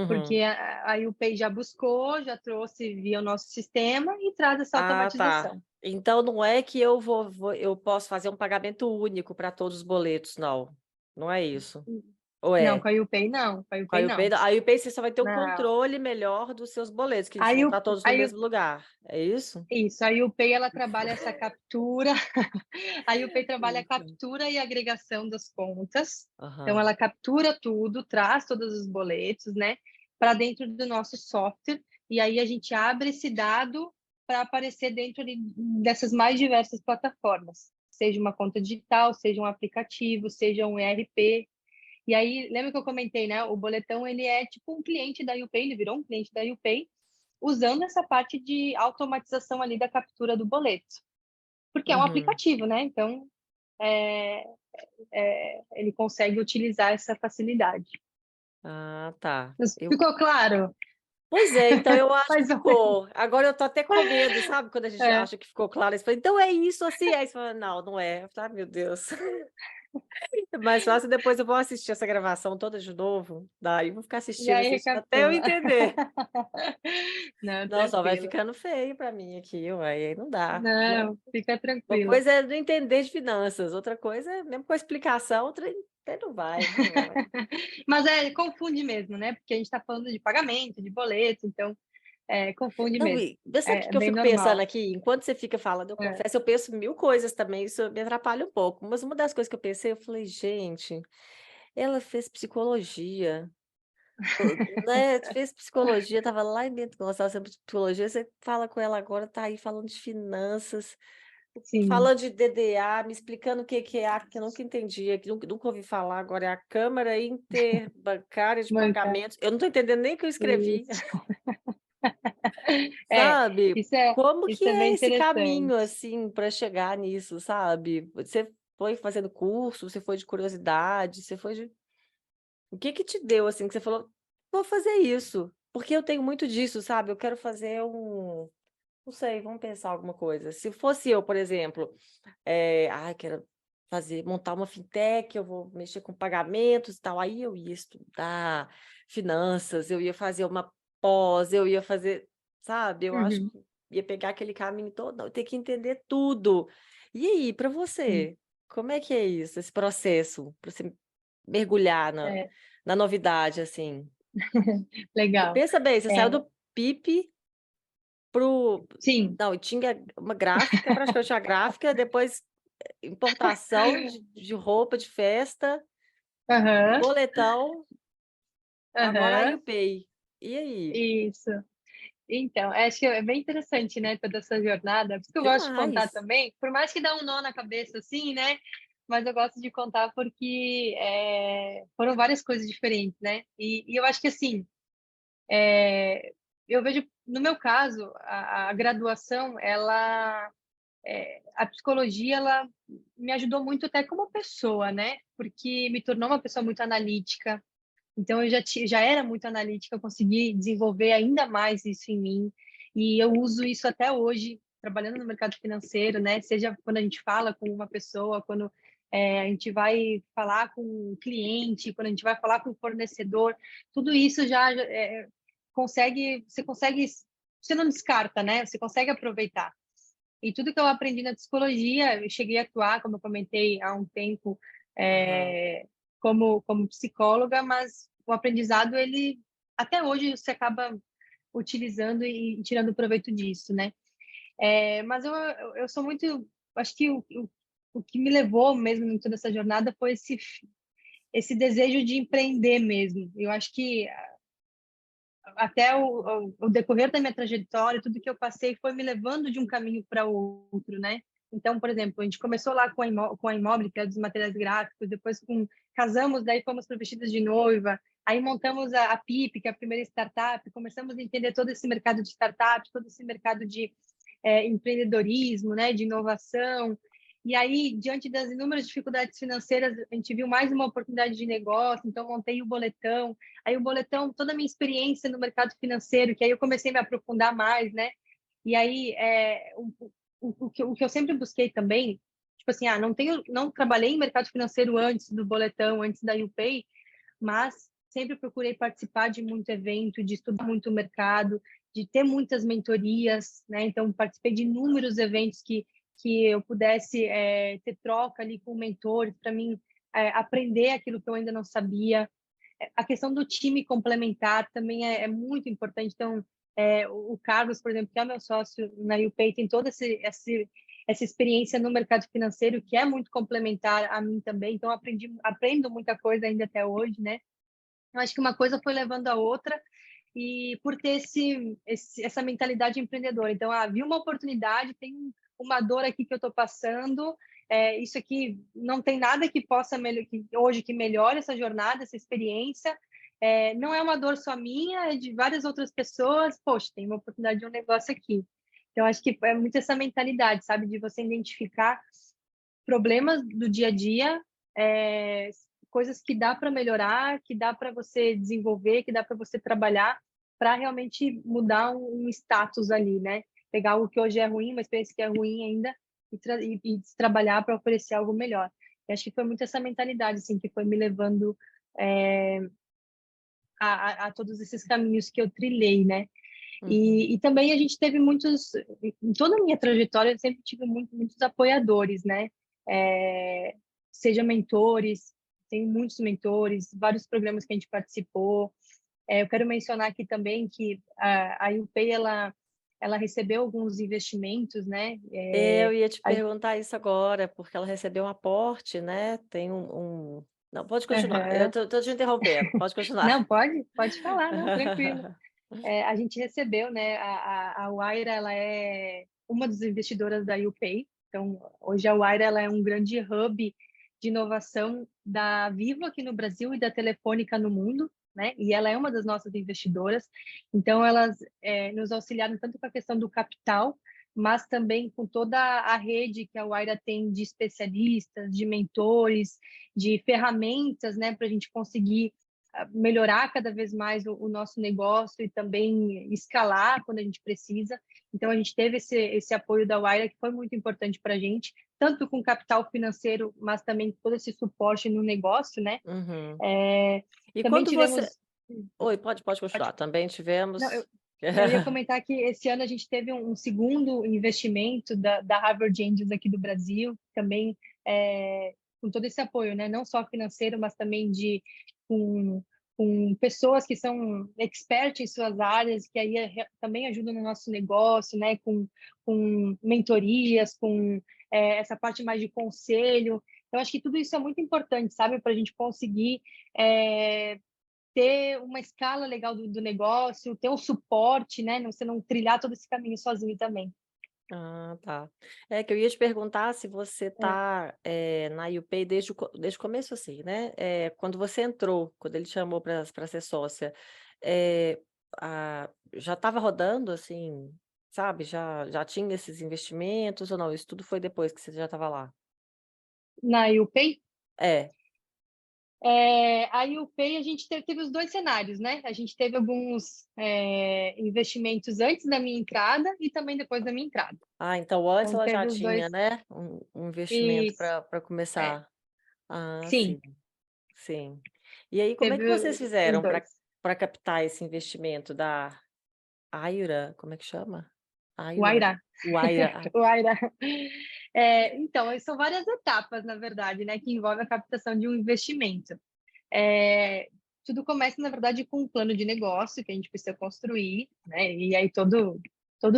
Porque Uhum. a UPay já buscou, já trouxe via o nosso sistema e traz essa Ah, tá. automatização. Então não é que eu posso fazer um pagamento único para todos os boletos, não. Não é isso. Ou Não, é? com a UPay não, com a Com a UPay UPay, não. não. A UPay você só vai ter um Não. controle melhor dos seus boletos, que A, eles vão U, estar todos a, no U, mesmo lugar. É isso? Isso, a UPay ela trabalha essa captura, a UPay trabalha a Isso. captura e agregação das contas. Então Aham. ela captura tudo, traz todos os boletos, né, para dentro do nosso software e aí a gente abre esse dado para aparecer dentro dessas mais diversas plataformas, seja uma conta digital, seja um aplicativo, seja um ERP. E aí, lembra que eu comentei, né? O boletão ele é tipo um cliente da UPay, ele virou um cliente da UPay usando essa parte de automatização ali da captura do boleto, porque é um Uhum. aplicativo, né? Então, é, ele consegue utilizar essa facilidade. Ah, tá. Ficou claro? Pois é, então eu acho que Mais ou menos. ficou. Agora eu tô até com medo, sabe? Quando a gente É. acha que ficou claro, você fala, então é isso assim, aí você fala, não, não é. Ah, meu Deus. É mais fácil, depois eu vou assistir essa gravação toda de novo, daí eu vou ficar E assistindo, aí assistindo até eu recapitula. entender. Não, Não, só vai tranquilo. ficando feio para mim aqui, uai, aí não dá. Não, fica Uma tranquilo. coisa é não entender de finanças, outra coisa é mesmo com a explicação, outra até não vai, não vai. Mas confunde mesmo, né? Porque a gente está falando de pagamento, de boleto, então confunde Não, mesmo. e sabe o que É que eu bem fico pensando normal. aqui? Enquanto você fica falando, eu É. confesso, eu penso mil coisas também, isso me atrapalha um pouco. Mas uma das coisas que eu pensei, eu falei, gente, ela fez psicologia, né? Fez psicologia, estava lá dentro, gostava sempre de psicologia. Você fala com ela agora, tá aí falando de finanças, Sim, falando de DDA, me explicando o que que é, que eu nunca entendia, que nunca ouvi falar. Agora é a Câmara Interbancária de banca. Pagamentos. Eu não estou entendendo nem o que eu escrevi. Isso. É, sabe? Como que isso é é bem esse caminho, interessante. assim, para chegar nisso, sabe? Você foi fazendo curso, você foi de curiosidade, você foi de o que que te deu, assim, que você falou: "Vou fazer isso", porque eu tenho muito disso, sabe? Eu quero fazer não sei, vamos pensar alguma coisa. Se fosse eu, por exemplo, quero montar uma fintech, eu vou mexer com pagamentos e tal, aí eu ia estudar finanças, eu ia fazer uma pós, eu ia fazer, sabe, eu acho Uhum, que ia pegar aquele caminho todo, não, ter que entender tudo. E aí, para sim, você, como é que é isso, esse processo, para você mergulhar é, na novidade, assim? legal. Pensa bem, você saiu É, do PIP pro sim, não, e tinha uma gráfica, praticamente uma gráfica, depois importação de roupa de festa, aham, boletão, agora a aham, YouPay. E aí? isso. Então, acho que é bem interessante, né, toda essa jornada. Por isso que eu gosto de contar Demais. também, por mais que dá um nó na cabeça, assim, né? Mas eu gosto de contar porque foram várias coisas diferentes, né? E eu acho que, assim, eu vejo, no meu caso, a graduação, a psicologia, ela me ajudou muito até como pessoa, né? Porque me tornou uma pessoa muito analítica. Então, já era muito analítica, eu consegui desenvolver ainda mais isso em mim. E eu uso isso até hoje, trabalhando no mercado financeiro, né? Seja quando a gente fala com uma pessoa, quando a gente vai falar com um cliente, quando a gente vai falar com um fornecedor, tudo isso você consegue, você não descarta, né? Você consegue aproveitar. E tudo que eu aprendi na psicologia, eu cheguei a atuar, como eu comentei há um tempo, Aham. como psicóloga, mas o aprendizado, ele até hoje você acaba utilizando e tirando proveito disso, né? Mas eu sou muito, acho que o que me levou mesmo em toda essa jornada foi esse desejo de empreender mesmo. Eu acho que até o decorrer da minha trajetória, tudo que eu passei foi me levando de um caminho para outro, né? Então, por exemplo, a gente começou lá com a Imóvel, que é dos materiais gráficos, depois casamos, daí fomos para vestidos de noiva, aí montamos a PIP, que é a primeira startup, começamos a entender todo esse mercado de startup, todo esse mercado de empreendedorismo, né, de inovação. E aí, diante das inúmeras dificuldades financeiras, a gente viu mais uma oportunidade de negócio, então montei o boletão. Aí o boletão, toda a minha experiência no mercado financeiro, que aí eu comecei a me aprofundar mais, né? E aí o que eu sempre busquei também, tipo assim, não trabalhei em mercado financeiro antes do boletão, antes da UPay, mas sempre procurei participar de muito evento, de estudar muito o mercado, de ter muitas mentorias, né? Então participei de inúmeros eventos que eu pudesse ter troca ali com mentores para mim aprender aquilo que eu ainda não sabia. A questão do time complementar também é muito importante. Então, o Carlos, por exemplo, que é meu sócio na UPay, tem toda essa experiência no mercado financeiro que é muito complementar a mim também. Então, aprendo muita coisa ainda até hoje, né? Eu acho que uma coisa foi levando a outra e por ter essa mentalidade empreendedora. Então, vi uma oportunidade, tem uma dor aqui que eu estou passando, isso aqui não tem nada que possa hoje que melhore essa jornada, essa experiência. Não é uma dor só minha, é de várias outras pessoas. Poxa, tem uma oportunidade de um negócio aqui. Então, acho que é muito essa mentalidade, sabe, de você identificar problemas do dia a dia, é, coisas que dá para melhorar, que dá para você desenvolver, que dá para você trabalhar para realmente mudar um status ali, né? Pegar algo que hoje é ruim, uma experiência que é ruim ainda e trabalhar para oferecer algo melhor. E acho que foi muito essa mentalidade assim que foi me levando é, a todos esses caminhos que eu trilhei, né? Uhum. E também a gente teve em toda a minha trajetória, eu sempre tive muitos apoiadores, né? É, seja mentores, tenho muitos mentores, vários programas que a gente participou. Eu quero mencionar aqui também que a UPay, ela recebeu alguns investimentos, né? Eu ia te A- perguntar isso agora, porque ela recebeu um aporte, né, tem não, pode continuar, eu Aham. tô te interrompendo, pode Não, continuar. pode falar, não, tranquilo. A gente recebeu, né? A Wire, ela é uma das investidoras da UPay. Então, hoje a Wire, ela é um grande hub de inovação da Vivo aqui no Brasil e da Telefônica no mundo. né? E ela é uma das nossas investidoras, então elas nos auxiliaram tanto com a questão do capital, mas também com toda a rede que a Wayra tem de especialistas, de mentores, de ferramentas, né, para a gente conseguir melhorar cada vez mais o nosso negócio e também escalar quando a gente precisa. Então, a gente teve esse apoio da Wayra, que foi muito importante para a gente, tanto com capital financeiro, mas também todo esse suporte no negócio, né? Uhum. É, E também quando você... tivemos... Oi, pode Pode... continuar. Também Não, tivemos... eu ia comentar que esse ano a gente teve um segundo investimento da Harvard Angels aqui do Brasil, também com todo esse apoio, né? Não só financeiro, mas também com, com pessoas que são experts em suas áreas, que aí também ajudam no nosso negócio, né? Com mentorias, com essa parte mais de conselho. Então, acho que tudo isso é muito importante, sabe? Para a gente conseguir ter uma escala legal do negócio, ter um suporte, né? Você não trilhar todo esse caminho sozinho também. Ah, tá. É que eu ia te perguntar se você É. está na UPay desde o começo, assim, né? Quando você entrou, quando ele te chamou para ser sócia, é, já estava rodando, assim, sabe? Já tinha esses investimentos ou não? Isso tudo foi depois que você já estava lá? Na UPay, É. a UPay a gente teve os dois cenários, né? A gente teve alguns investimentos antes da minha entrada e também depois da minha entrada. Ah, então antes Então ela já teve os tinha, dois. né? Um investimento Isso, para é, começar. Ah, sim, sim, sim. E aí, como é que vocês teve os fizeram dois. para captar esse investimento da Aira? Como é que chama? O Aira. Aira, O Aira. o Aira. Então, são várias etapas, na verdade, né, que envolvem a captação de um investimento. É, tudo começa, na verdade, com um plano de negócio que a gente precisa construir, né? E aí todo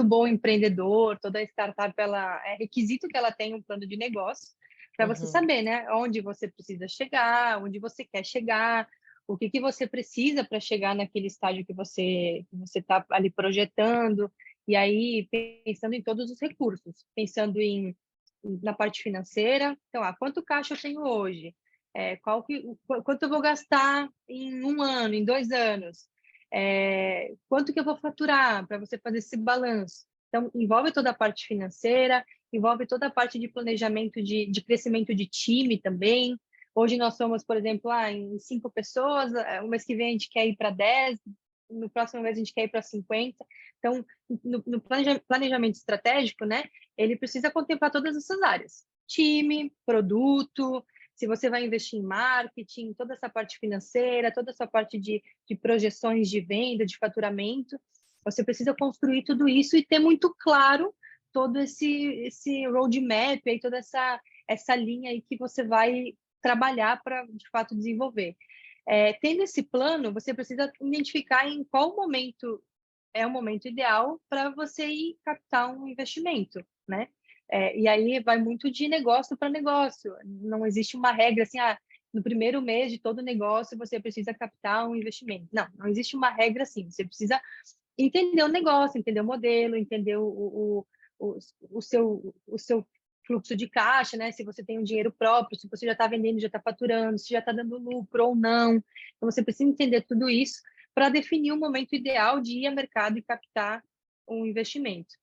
bom empreendedor, toda startup, é requisito que ela tenha um plano de negócio para você Uhum, saber, né? Onde você precisa chegar, onde você quer chegar, o que você precisa para chegar naquele estágio que você está ali projetando. E aí, pensando em todos os recursos, pensando na parte financeira. Então, quanto caixa eu tenho hoje? Quanto eu vou gastar em um ano, em 2 anos? Quanto que eu vou faturar para você fazer esse balanço? Então, envolve toda a parte financeira, envolve toda a parte de planejamento de crescimento de time também. Hoje nós somos, por exemplo, em 5 pessoas, o mês que vem a gente quer ir para 10, no próximo mês a gente quer ir para 50. Então, no planejamento estratégico, né, ele precisa contemplar todas essas áreas. Time, produto, se você vai investir em marketing, toda essa parte financeira, toda essa parte de projeções de venda, de faturamento, você precisa construir tudo isso e ter muito claro todo esse roadmap, aí, toda essa linha aí que você vai trabalhar para, de fato, desenvolver. Tendo esse plano, você precisa identificar em qual momento é o momento ideal para você ir captar um investimento, né? E aí vai muito de negócio para negócio. Não existe uma regra assim, no primeiro mês de todo negócio você precisa captar um investimento. Não, não existe uma regra assim. Você precisa entender o negócio, entender o modelo, entender o, o seu fluxo de caixa, né? Se você tem um dinheiro próprio, se você já está vendendo, já está faturando, se já está dando lucro ou não. Então, você precisa entender tudo isso para definir o momento ideal de ir ao mercado e captar um investimento.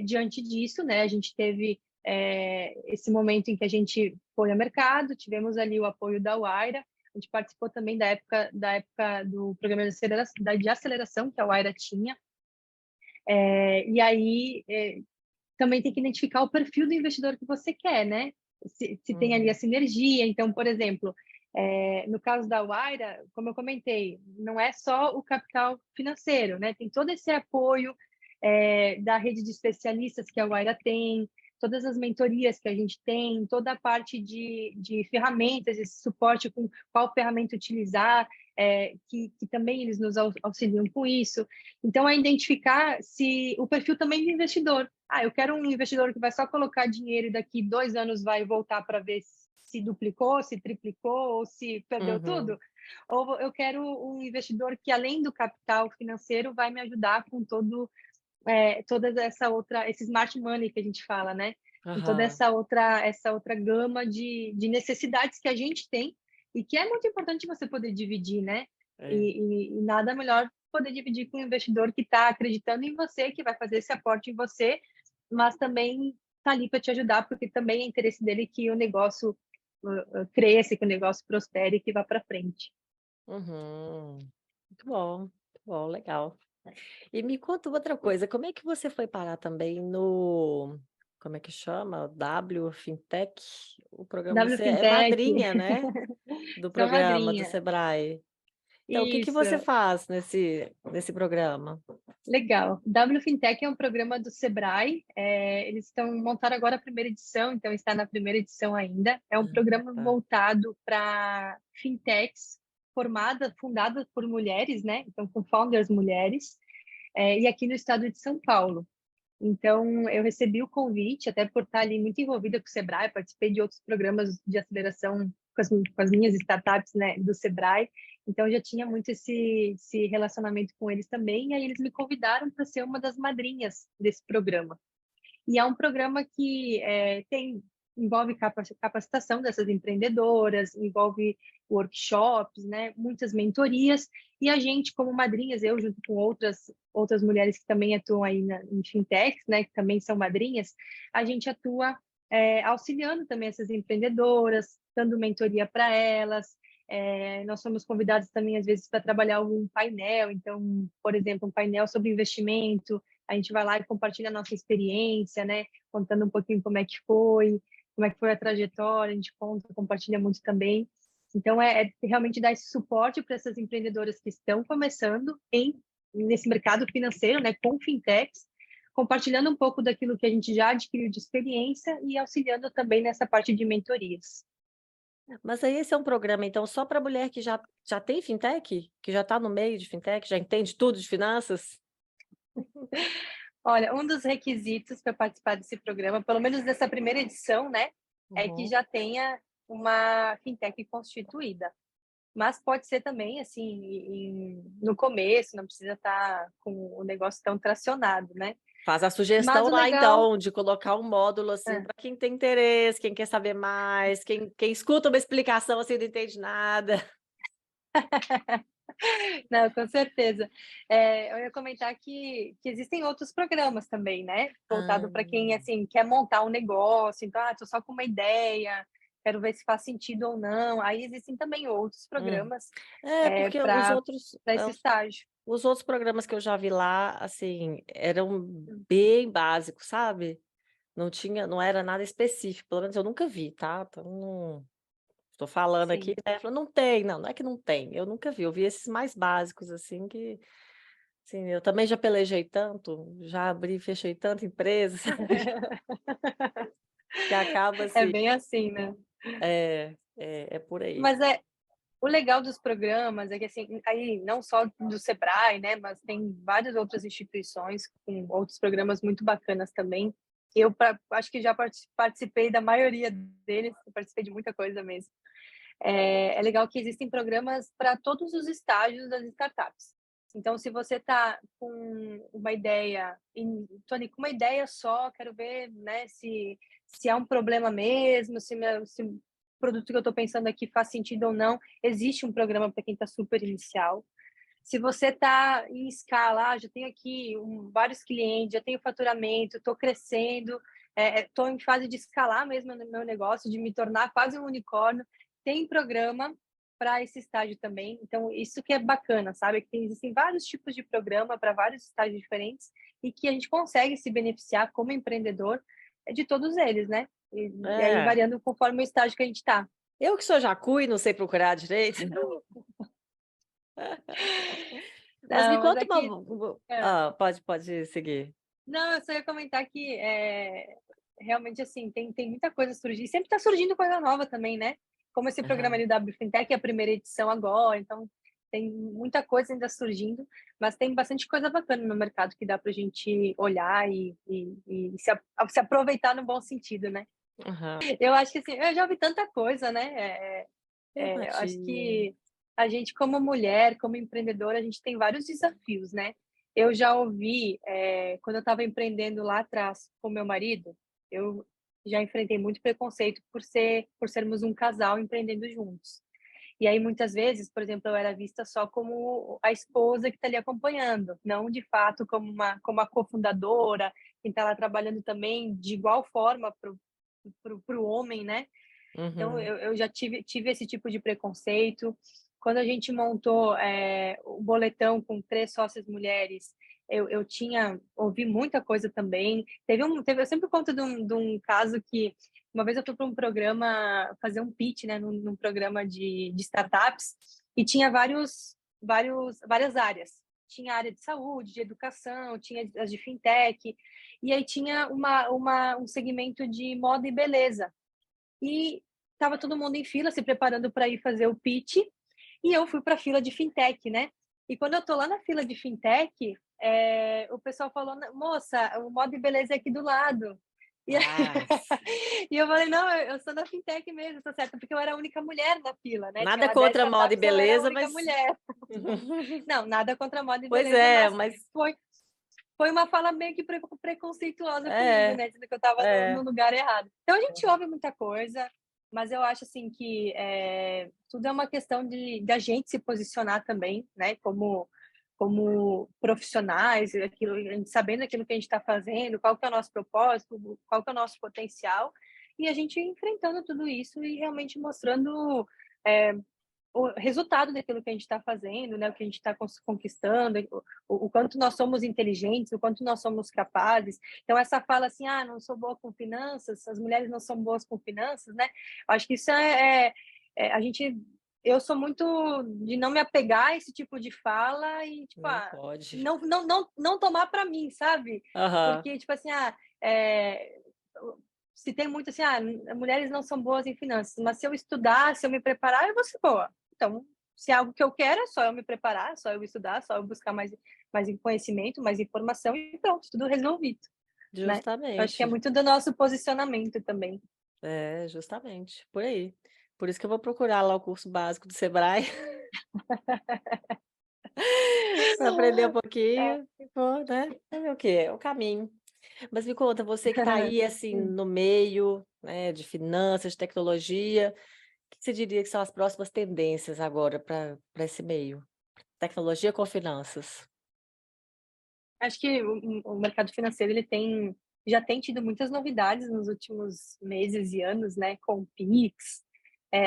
Diante disso, né, a gente teve esse momento em que a gente foi ao mercado, tivemos ali o apoio da Wayra, a gente participou também da época do programa de aceleração que a Wayra tinha, e aí também tem que identificar o perfil do investidor que você quer, né? Se tem ali a uhum, sinergia. Então, por exemplo, no caso da Wayra, como eu comentei, não é só o capital financeiro, né? Tem todo esse apoio da rede de especialistas que a Wayra tem, todas as mentorias que a gente tem, toda a parte de ferramentas, esse suporte com qual ferramenta utilizar, que também eles nos auxiliam com isso. Então, é identificar se o perfil também do investidor. Eu quero um investidor que vai só colocar dinheiro e daqui 2 anos vai voltar para ver se duplicou, se triplicou ou se perdeu uhum. tudo. Ou eu quero um investidor que, além do capital financeiro, vai me ajudar com toda esse smart money que a gente fala, né? Com toda Aham. essa outra gama de necessidades que a gente tem e que é muito importante você poder dividir, né? E nada melhor poder dividir com um investidor que está acreditando em você, que vai fazer esse aporte em você, mas também está ali para te ajudar, porque também é interesse dele que o negócio cresça, que o negócio prospere, que vá para frente. Uhum. Muito bom, legal. E me conta outra coisa, como é que você foi parar também no, como é que chama? W Fintech? O programa, W você é Fintech, madrinha, né? Do sou programa do madrinha. Sebrae. Então, o que que você Isso. faz nesse programa? Legal. W Fintech é um programa do Sebrae. Eles estão montaram agora a primeira edição, então está na primeira edição ainda. É um programa Tá. voltado para fintechs fundadas por mulheres, né? Então, com founders mulheres, e aqui no estado de São Paulo. Então, eu recebi o convite, até por estar ali muito envolvida com o Sebrae, participei de outros programas de aceleração com as minhas startups, né, do Sebrae. Então, eu já tinha muito esse relacionamento com eles também, e aí eles me convidaram para ser uma das madrinhas desse programa. E é um programa que envolve capacitação dessas empreendedoras, envolve workshops, né, muitas mentorias, e a gente, como madrinhas, eu junto com outras mulheres que também atuam aí em fintechs, né, que também são madrinhas, a gente atua auxiliando também essas empreendedoras, dando mentoria para elas. Nós somos convidados também, às vezes, para trabalhar algum painel, então, por exemplo, um painel sobre investimento, a gente vai lá e compartilha a nossa experiência, né? Contando um pouquinho como é que foi a trajetória, a gente compartilha muito também. Então, é realmente dar esse suporte para essas empreendedoras que estão começando nesse mercado financeiro, né? Com fintechs, compartilhando um pouco daquilo que a gente já adquiriu de experiência e auxiliando também nessa parte de mentorias. Mas aí esse é um programa, então, só para mulher que já tem fintech? Que já está no meio de fintech, já entende tudo de finanças? Olha, um dos requisitos para participar desse programa, pelo menos dessa primeira edição, né, é que Uhum. já tenha uma fintech constituída. Mas pode ser também, assim, no começo, não precisa estar com o negócio tão tracionado, né? Faz a Mas sugestão o lá, legal. então, de colocar um módulo assim É, para quem tem interesse, quem quer saber mais, quem escuta uma explicação assim não entende nada. não, com certeza. Eu ia comentar que existem outros programas também, né? Ah, Voltado para quem, assim, quer montar um negócio, então, tô só com uma ideia, quero ver se faz sentido ou não. Aí existem também outros hum. programas É, porque para esse estágio. os outros programas que eu já vi lá, assim, eram bem básicos, sabe? Não era nada específico, pelo menos eu nunca vi, tá? Então, não estou falando aqui, Sim. né? Falando, não tem, não é que não tem, eu nunca vi, eu vi esses mais básicos, assim, que, assim, eu também já pelejei tanto, já abri e fechei tanta empresa, sabe? Que acaba É assim, bem assim, né? é por aí. Mas o legal dos programas é que, assim, aí não só do Sebrae, né, mas tem várias outras instituições com outros programas muito bacanas também. Acho que já participei da maioria deles, participei de muita coisa mesmo. É legal que existem programas para todos os estágios das startups. Então, se você está com uma ideia, tô ali com uma ideia só, quero ver, né, se é um problema mesmo, se o produto que eu estou pensando aqui faz sentido ou não, existe um programa para quem está super inicial. Se você está em escala, já tenho aqui vários clientes, já tenho faturamento, estou crescendo, estou em fase de escalar mesmo no meu negócio, de me tornar quase um unicórnio, tem programa para esse estágio também. Então, isso que é bacana, sabe? Que existem vários tipos de programa para vários estágios diferentes e que a gente consegue se beneficiar como empreendedor de todos eles, né? E aí É, variando conforme o estágio que a gente está. eu que sou jacu e não sei procurar direito. Mas me Não, mas conta aqui. pode seguir. Não, eu só ia comentar que realmente assim, tem muita coisa surgindo. Sempre está surgindo coisa nova também, né? Como esse programa Aham. ali da Fintech é a primeira edição agora, então tem muita coisa ainda surgindo, mas tem bastante coisa bacana no mercado que dá para a gente olhar e se aproveitar no bom sentido, né? Aham. Eu acho que assim, eu já ouvi tanta coisa, né? Eu Eu acho imagino. que a gente, como mulher, como empreendedora, a gente tem vários desafios, né? Eu já ouvi, quando eu estava empreendendo lá atrás com meu marido, eu já enfrentei muito preconceito por sermos um casal empreendendo juntos. E aí, muitas vezes, por exemplo, eu era vista só como a esposa que está ali acompanhando, não de fato como a cofundadora, quem está lá trabalhando também de igual forma para o homem, né? Então, Uhum. eu já tive esse tipo de preconceito. Quando a gente montou o boletão com 3 sócias mulheres, eu ouvi muita coisa também. Eu sempre conto de um caso que uma vez eu fui para um programa, fazer um pitch, né, num programa de startups, e tinha várias áreas. Tinha a área de saúde, de educação, tinha as de fintech, e aí tinha um segmento de moda e beleza. E estava todo mundo em fila, se preparando para ir fazer o pitch, e eu fui para a fila de fintech, né? E quando eu tô lá na fila de fintech, o pessoal falou, moça, o moda e beleza é aqui do lado. E, Ah, e eu falei, não, eu sou da fintech mesmo, tô certa, porque eu era a única mulher na fila, né? Tinha nada lá 10 contra moda e startups, eu era a beleza, única mas... mulher. Não, nada contra moda e Pois beleza, é, mas mas... foi uma fala meio que preconceituosa comigo, É, né? Dizendo que eu estava no é. lugar errado. Então a gente ouve muita coisa, mas eu acho assim que tudo é uma questão de a gente se posicionar também, né? Como profissionais, aquilo, a gente sabendo aquilo que a gente está fazendo, qual que é o nosso propósito, qual que é o nosso potencial, e a gente enfrentando tudo isso e realmente mostrando é, o resultado daquilo que a gente está fazendo, né? O que a gente está conquistando, o quanto nós somos inteligentes, o quanto nós somos capazes. Então, essa fala assim, não sou boa com finanças, as mulheres não são boas com finanças, né? Acho que isso a gente... Eu sou muito de não me apegar a esse tipo de fala e, tipo, Não pode. não tomar para mim, sabe? Aham. Porque, tipo assim, é, se tem muito assim, mulheres não são boas em finanças, mas se eu estudar, se eu me preparar, eu vou ser boa. Então, se é algo que eu quero, é só eu me preparar, é só eu estudar, é só eu buscar mais conhecimento, mais informação e pronto, tudo resolvido, né? Eu acho que é Justamente. muito do nosso posicionamento também. É, justamente. Por aí. Por isso que eu vou procurar lá o curso básico do Sebrae para aprender um É. pouquinho e vou, né? Fazer o quê? É o caminho. Mas me conta, você que está aí, assim, no meio, né, de finanças, de tecnologia, o que você diria que são as próximas tendências agora para esse meio? Tecnologia com finanças. Acho que o mercado financeiro já tem tido muitas novidades nos últimos meses e anos, né? Com o Pix,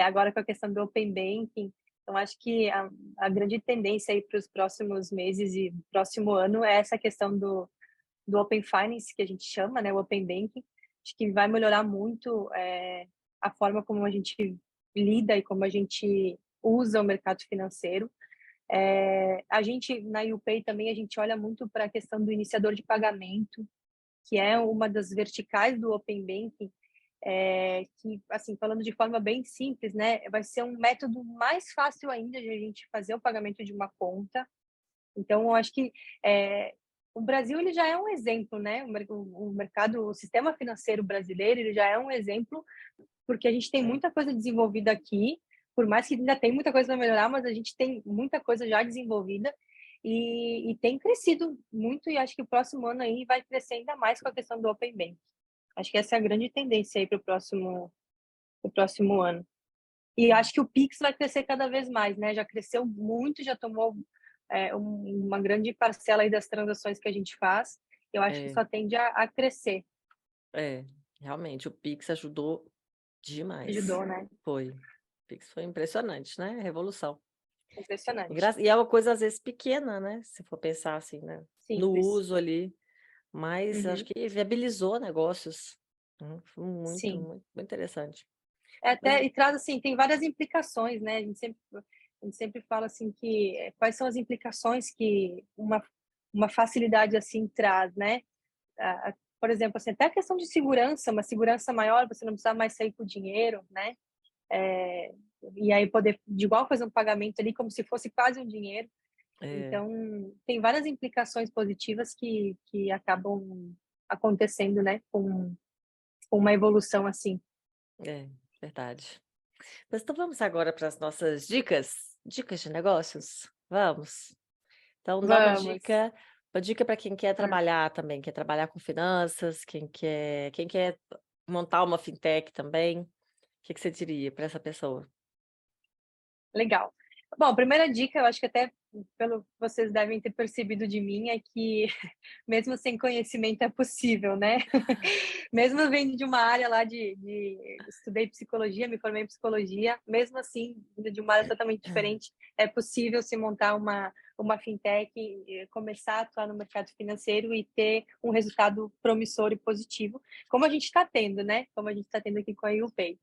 agora com a questão do Open Banking. Então, acho que a grande tendência aí para os próximos meses e próximo ano é essa questão do Open Finance, que a gente chama, né? O Open Banking. Acho que vai melhorar muito a forma como a gente lida e como a gente usa o mercado financeiro. A gente, na UPay também, a gente olha muito para a questão do iniciador de pagamento, que é uma das verticais do Open Banking, que, assim, falando de forma bem simples, né, vai ser um método mais fácil ainda de a gente fazer o pagamento de uma conta. Então, eu acho que o Brasil ele já é um exemplo, né? O mercado, o sistema financeiro brasileiro ele já é um exemplo porque a gente tem muita coisa desenvolvida aqui, por mais que ainda tem muita coisa para melhorar, mas a gente tem muita coisa já desenvolvida e tem crescido muito e acho que o próximo ano aí vai crescer ainda mais com a questão do Open Bank. Acho que essa é a grande tendência aí para o próximo ano. E acho que o Pix vai crescer cada vez mais, né? Já cresceu muito, já tomou uma grande parcela aí das transações que a gente faz. Eu acho que É, só tende a crescer. é, realmente, o Pix ajudou demais. Ajudou, né? Foi. O Pix foi impressionante, né? Revolução. Impressionante. E é uma coisa, às vezes, pequena, né? Se for pensar assim, né? No Simples. uso ali, mas acho Uhum. que viabilizou negócios. Foi muito, Sim. muito, muito interessante. Mas, E traz assim, tem várias implicações, né? A gente sempre fala assim que quais são as implicações que uma facilidade assim traz, né? Por exemplo, assim, até a questão de segurança, uma segurança maior, você não precisa mais sair com dinheiro, né? É, e aí poder de igual fazer um pagamento ali como se fosse quase um dinheiro. é, Então, tem várias implicações positivas que acabam acontecendo, né? Com uma evolução assim. é, verdade. Mas então vamos agora para as nossas dicas de negócios? Vamos. Então dá Vamos. uma dica para quem quer Ah. trabalhar também, quer trabalhar com finanças, quem quer montar uma fintech também. O que que você diria para essa pessoa? Legal. Bom, a primeira dica, eu acho que até pelo que vocês devem ter percebido de mim, é que mesmo sem conhecimento é possível, né? Mesmo vindo de uma área lá estudei psicologia, me formei em psicologia, mesmo assim, vindo de uma área totalmente diferente, é possível se montar uma fintech, começar a atuar no mercado financeiro e ter um resultado promissor e positivo, como a gente está tendo, né? Como a gente está tendo aqui com a YouPay.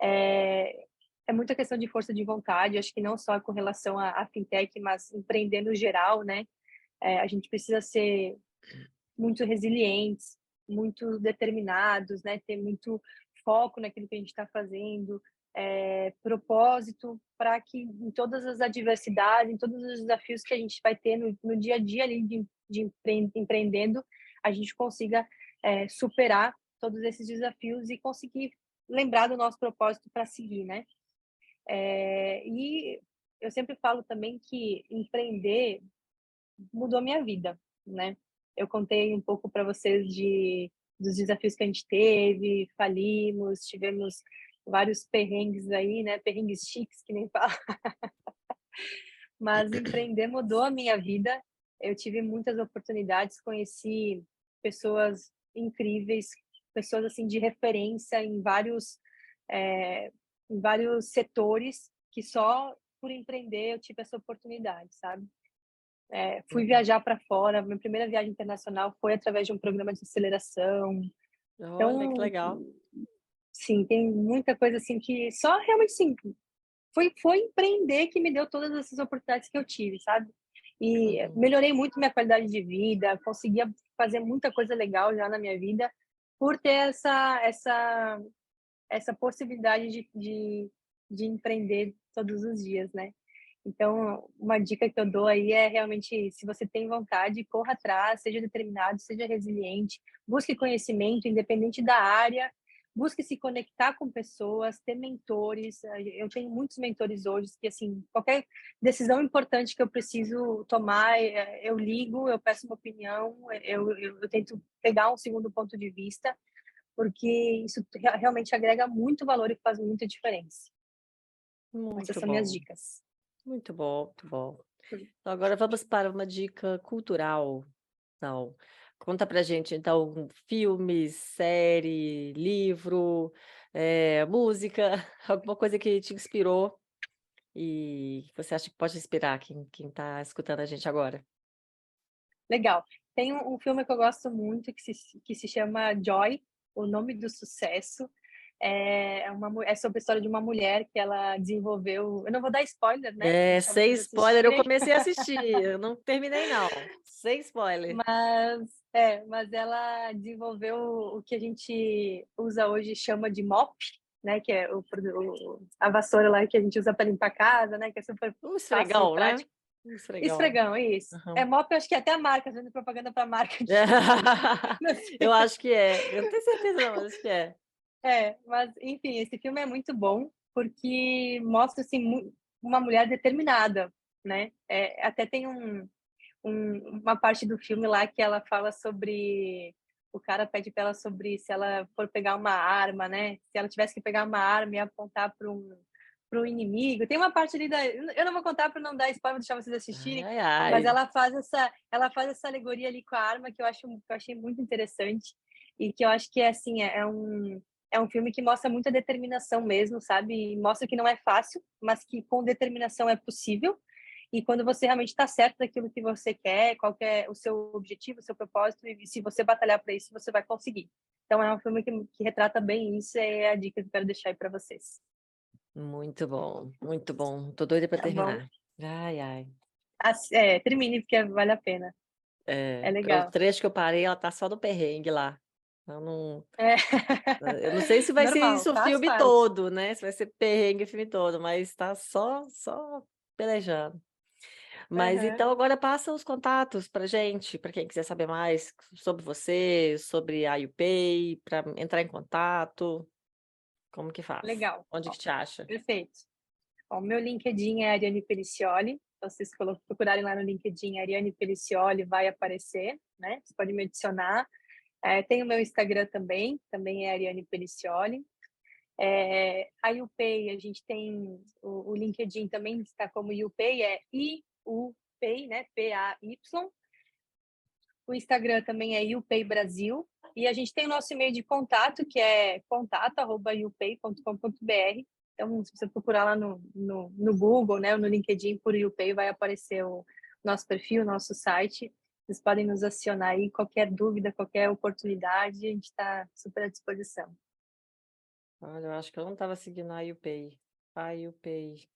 É, é muita questão de força de vontade, acho que não só com relação à fintech, mas empreender no geral, né? A gente precisa ser muito resilientes, muito determinados, né? Ter muito foco naquilo que a gente está fazendo, propósito, para que em todas as adversidades, em todos os desafios que a gente vai ter no dia a dia ali empreendendo, a gente consiga superar todos esses desafios e conseguir lembrar do nosso propósito para seguir, né? E eu sempre falo também que empreender mudou minha vida, né? Eu contei um pouco para vocês dos desafios que a gente teve, falimos, tivemos vários perrengues aí, né? Perrengues chiques, que nem fala. Mas empreender mudou a minha vida. Eu tive muitas oportunidades, conheci pessoas incríveis, pessoas assim de referência é, em vários setores, que só por empreender eu tive essa oportunidade, sabe? Fui viajar para fora, minha primeira viagem internacional foi através de um programa de aceleração. Olha, que Então, legal. sim, tem muita coisa assim que só realmente sim, foi empreender que me deu todas essas oportunidades que eu tive, sabe? E Uhum. melhorei muito minha qualidade de vida, conseguia fazer muita coisa legal já na minha vida por ter essa possibilidade de empreender todos os dias, né? Então, uma dica que eu dou aí é realmente, se você tem vontade, corra atrás, seja determinado, seja resiliente, busque conhecimento, independente da área, busque se conectar com pessoas, ter mentores. Eu tenho muitos mentores hoje que, assim, qualquer decisão importante que eu preciso tomar, eu ligo, eu peço uma opinião, eu tento pegar um segundo ponto de vista, porque isso realmente agrega muito valor e faz muita diferença. Essas Muito são minhas bom, dicas. muito bom, muito bom. Então, agora vamos para uma dica cultural. Então, conta pra gente, então, filmes, série, livro, música, alguma coisa que te inspirou e que você acha que pode inspirar quem tá escutando a gente agora. Legal. Tem um filme que eu gosto muito que se chama Joy, O Nome do Sucesso. É sobre a história de uma mulher que ela desenvolveu. Eu não vou dar spoiler, né? Vou deixar Sem vocês spoiler, eu assistirem, comecei a assistir, eu não terminei não, sem spoiler. mas ela desenvolveu o que a gente usa hoje, chama de mop, né? Que é a vassoura lá que a gente usa para limpar a casa, né? Que é super Um fácil e esfregão, né? prático. Um esfregão. Esfregão, isso. Aham. Mop, eu acho que é até a marca, fazendo propaganda para a marca aqui. Não Eu sei. acho que é, eu não tenho certeza não, mas acho que é. Mas enfim, esse filme é muito bom porque mostra assim uma mulher determinada, né? Até tem uma parte do filme lá que ela fala sobre o cara pede para ela sobre se ela for pegar uma arma, né? Se ela tivesse que pegar uma arma e apontar para um inimigo. Tem uma parte ali eu não vou contar para não dar spoiler, vou deixar vocês Ai, assistirem, ai, mas ai. ela faz essa alegoria ali com a arma que eu achei muito interessante e que eu acho que é assim, é um filme que mostra muita determinação mesmo, sabe? E mostra que não é fácil, mas que com determinação é possível. E quando você realmente está certo daquilo que você quer, qual que é o seu objetivo, o seu propósito, e se você batalhar para isso, você vai conseguir. Então é um filme que retrata bem isso, e é a dica que eu quero deixar aí para vocês. Muito bom, muito bom. Tô doida para Tá bom? terminar. Ai, ai. Termine, porque vale a pena. É O legal. trecho que eu parei, ela tá só no perrengue lá. Eu não, É. eu não sei se vai ser Normal, isso o faz filme parte. todo, né? Se vai ser perrengue o filme todo, mas tá só pelejando. Mas Aham. então agora passa os contatos pra gente, para quem quiser saber mais sobre você, sobre a YouPay, para entrar em contato, como que faz? Legal. Onde Ó, que te acha? perfeito. Ó, meu LinkedIn é Ariane Pelicioli. Então, se vocês procurarem lá no LinkedIn, Ariane Pelicioli vai aparecer, né? Você pode me adicionar. Tem o meu Instagram também é Ariane Pelicioli. A YouPay, a gente tem o LinkedIn também está como YouPay, é IUPay, né? PAY. O Instagram também é YouPay Brasil. E a gente tem o nosso e-mail de contato, que é contato@youpay.com.br. Então, se você procurar lá no Google, né, ou no LinkedIn por YouPay, vai aparecer o nosso perfil, o nosso site. Vocês podem nos acionar aí, qualquer dúvida, qualquer oportunidade, a gente está super à disposição. Olha, eu acho que eu não estava seguindo a YouPay. A YouPay.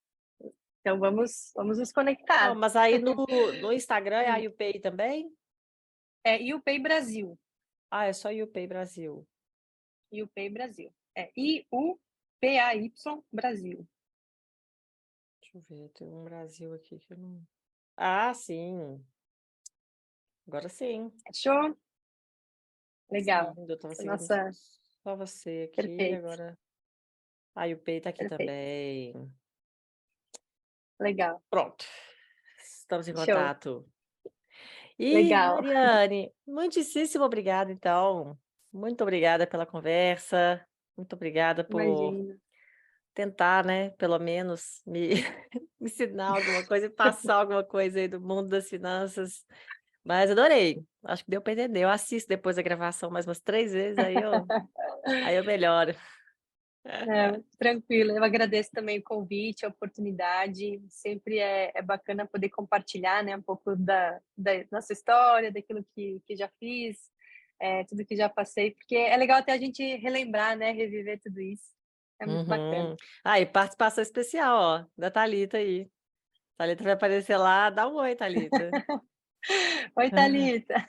Então, vamos nos Não, conectar. mas aí no Instagram é a YouPay também? É YouPay Brasil. Ah, é só YouPay Brasil. YouPay Brasil. É IUPAY Brasil. Deixa eu ver, tem um Brasil aqui que eu não. Ah, sim. Agora sim. Achou? Sim, Legal. eu estava seguindo Nossa, só você aqui, perfeito. agora. A YouPay tá aqui Perfeito. também. Legal. Pronto. Estamos em Show. contato. E, Legal. Mariane, muitíssimo obrigada, então. Muito obrigada pela conversa. Muito obrigada por Imagina. tentar, né, pelo menos me me ensinar alguma coisa e passar alguma coisa aí do mundo das finanças. Mas adorei. Acho que deu para entender. Eu assisto depois a gravação mais umas 3 vezes, aí eu melhoro. Tranquilo. Eu agradeço também o convite, a oportunidade. Sempre é bacana poder compartilhar, né, um pouco da nossa história, daquilo que já fiz, tudo que já passei, porque é legal até a gente relembrar, né, reviver tudo isso. É muito bacana. Uhum. Ah, e participação especial, ó, da Thalita aí. Thalita vai aparecer lá, dá um oi, Thalita. Oi, Thalita.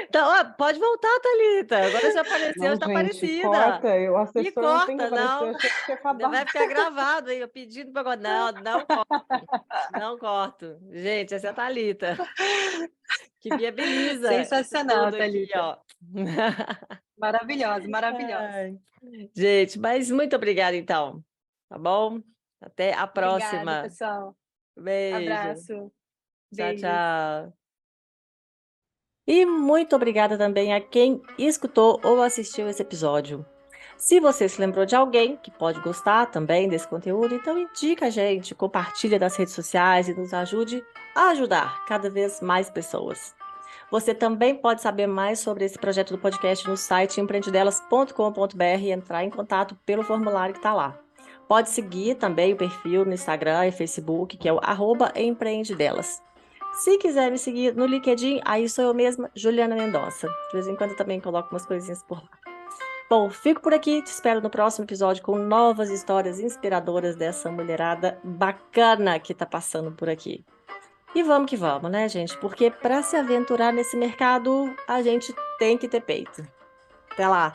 Então, ó, pode voltar, Thalita. Agora você apareceu, Não, está gente, aparecida. corta. O E assessor não tem que corta, aparecer. Eu não. achei que tinha Ainda vai acabado. ficar gravado aí, eu pedindo para. Não, não corto. Não corto. Gente, essa é a Thalita, que viabiliza isso Sensacional, tudo aqui, Thalita. ó. Maravilhosa, maravilhosa. Ai. Gente, mas muito obrigada, então. Tá bom? Até a Obrigada, próxima. pessoal. Beijo. Abraço. Tchau, Beijos. tchau. E muito obrigada também a quem escutou ou assistiu esse episódio. Se você se lembrou de alguém que pode gostar também desse conteúdo, então indica a gente, compartilha nas redes sociais e nos ajude a ajudar cada vez mais pessoas. Você também pode saber mais sobre esse projeto do podcast no site empreendedelas.com.br e entrar em contato pelo formulário que está lá. Pode seguir também o perfil no Instagram e Facebook, que é o @empreendedelas. Se quiser me seguir no LinkedIn, aí sou eu mesma, Juliana Mendonça. De vez em quando eu também coloco umas coisinhas por lá. Bom, fico por aqui, te espero no próximo episódio com novas histórias inspiradoras dessa mulherada bacana que está passando por aqui. E vamos que vamos, né, gente? Porque para se aventurar nesse mercado, a gente tem que ter peito. Até lá!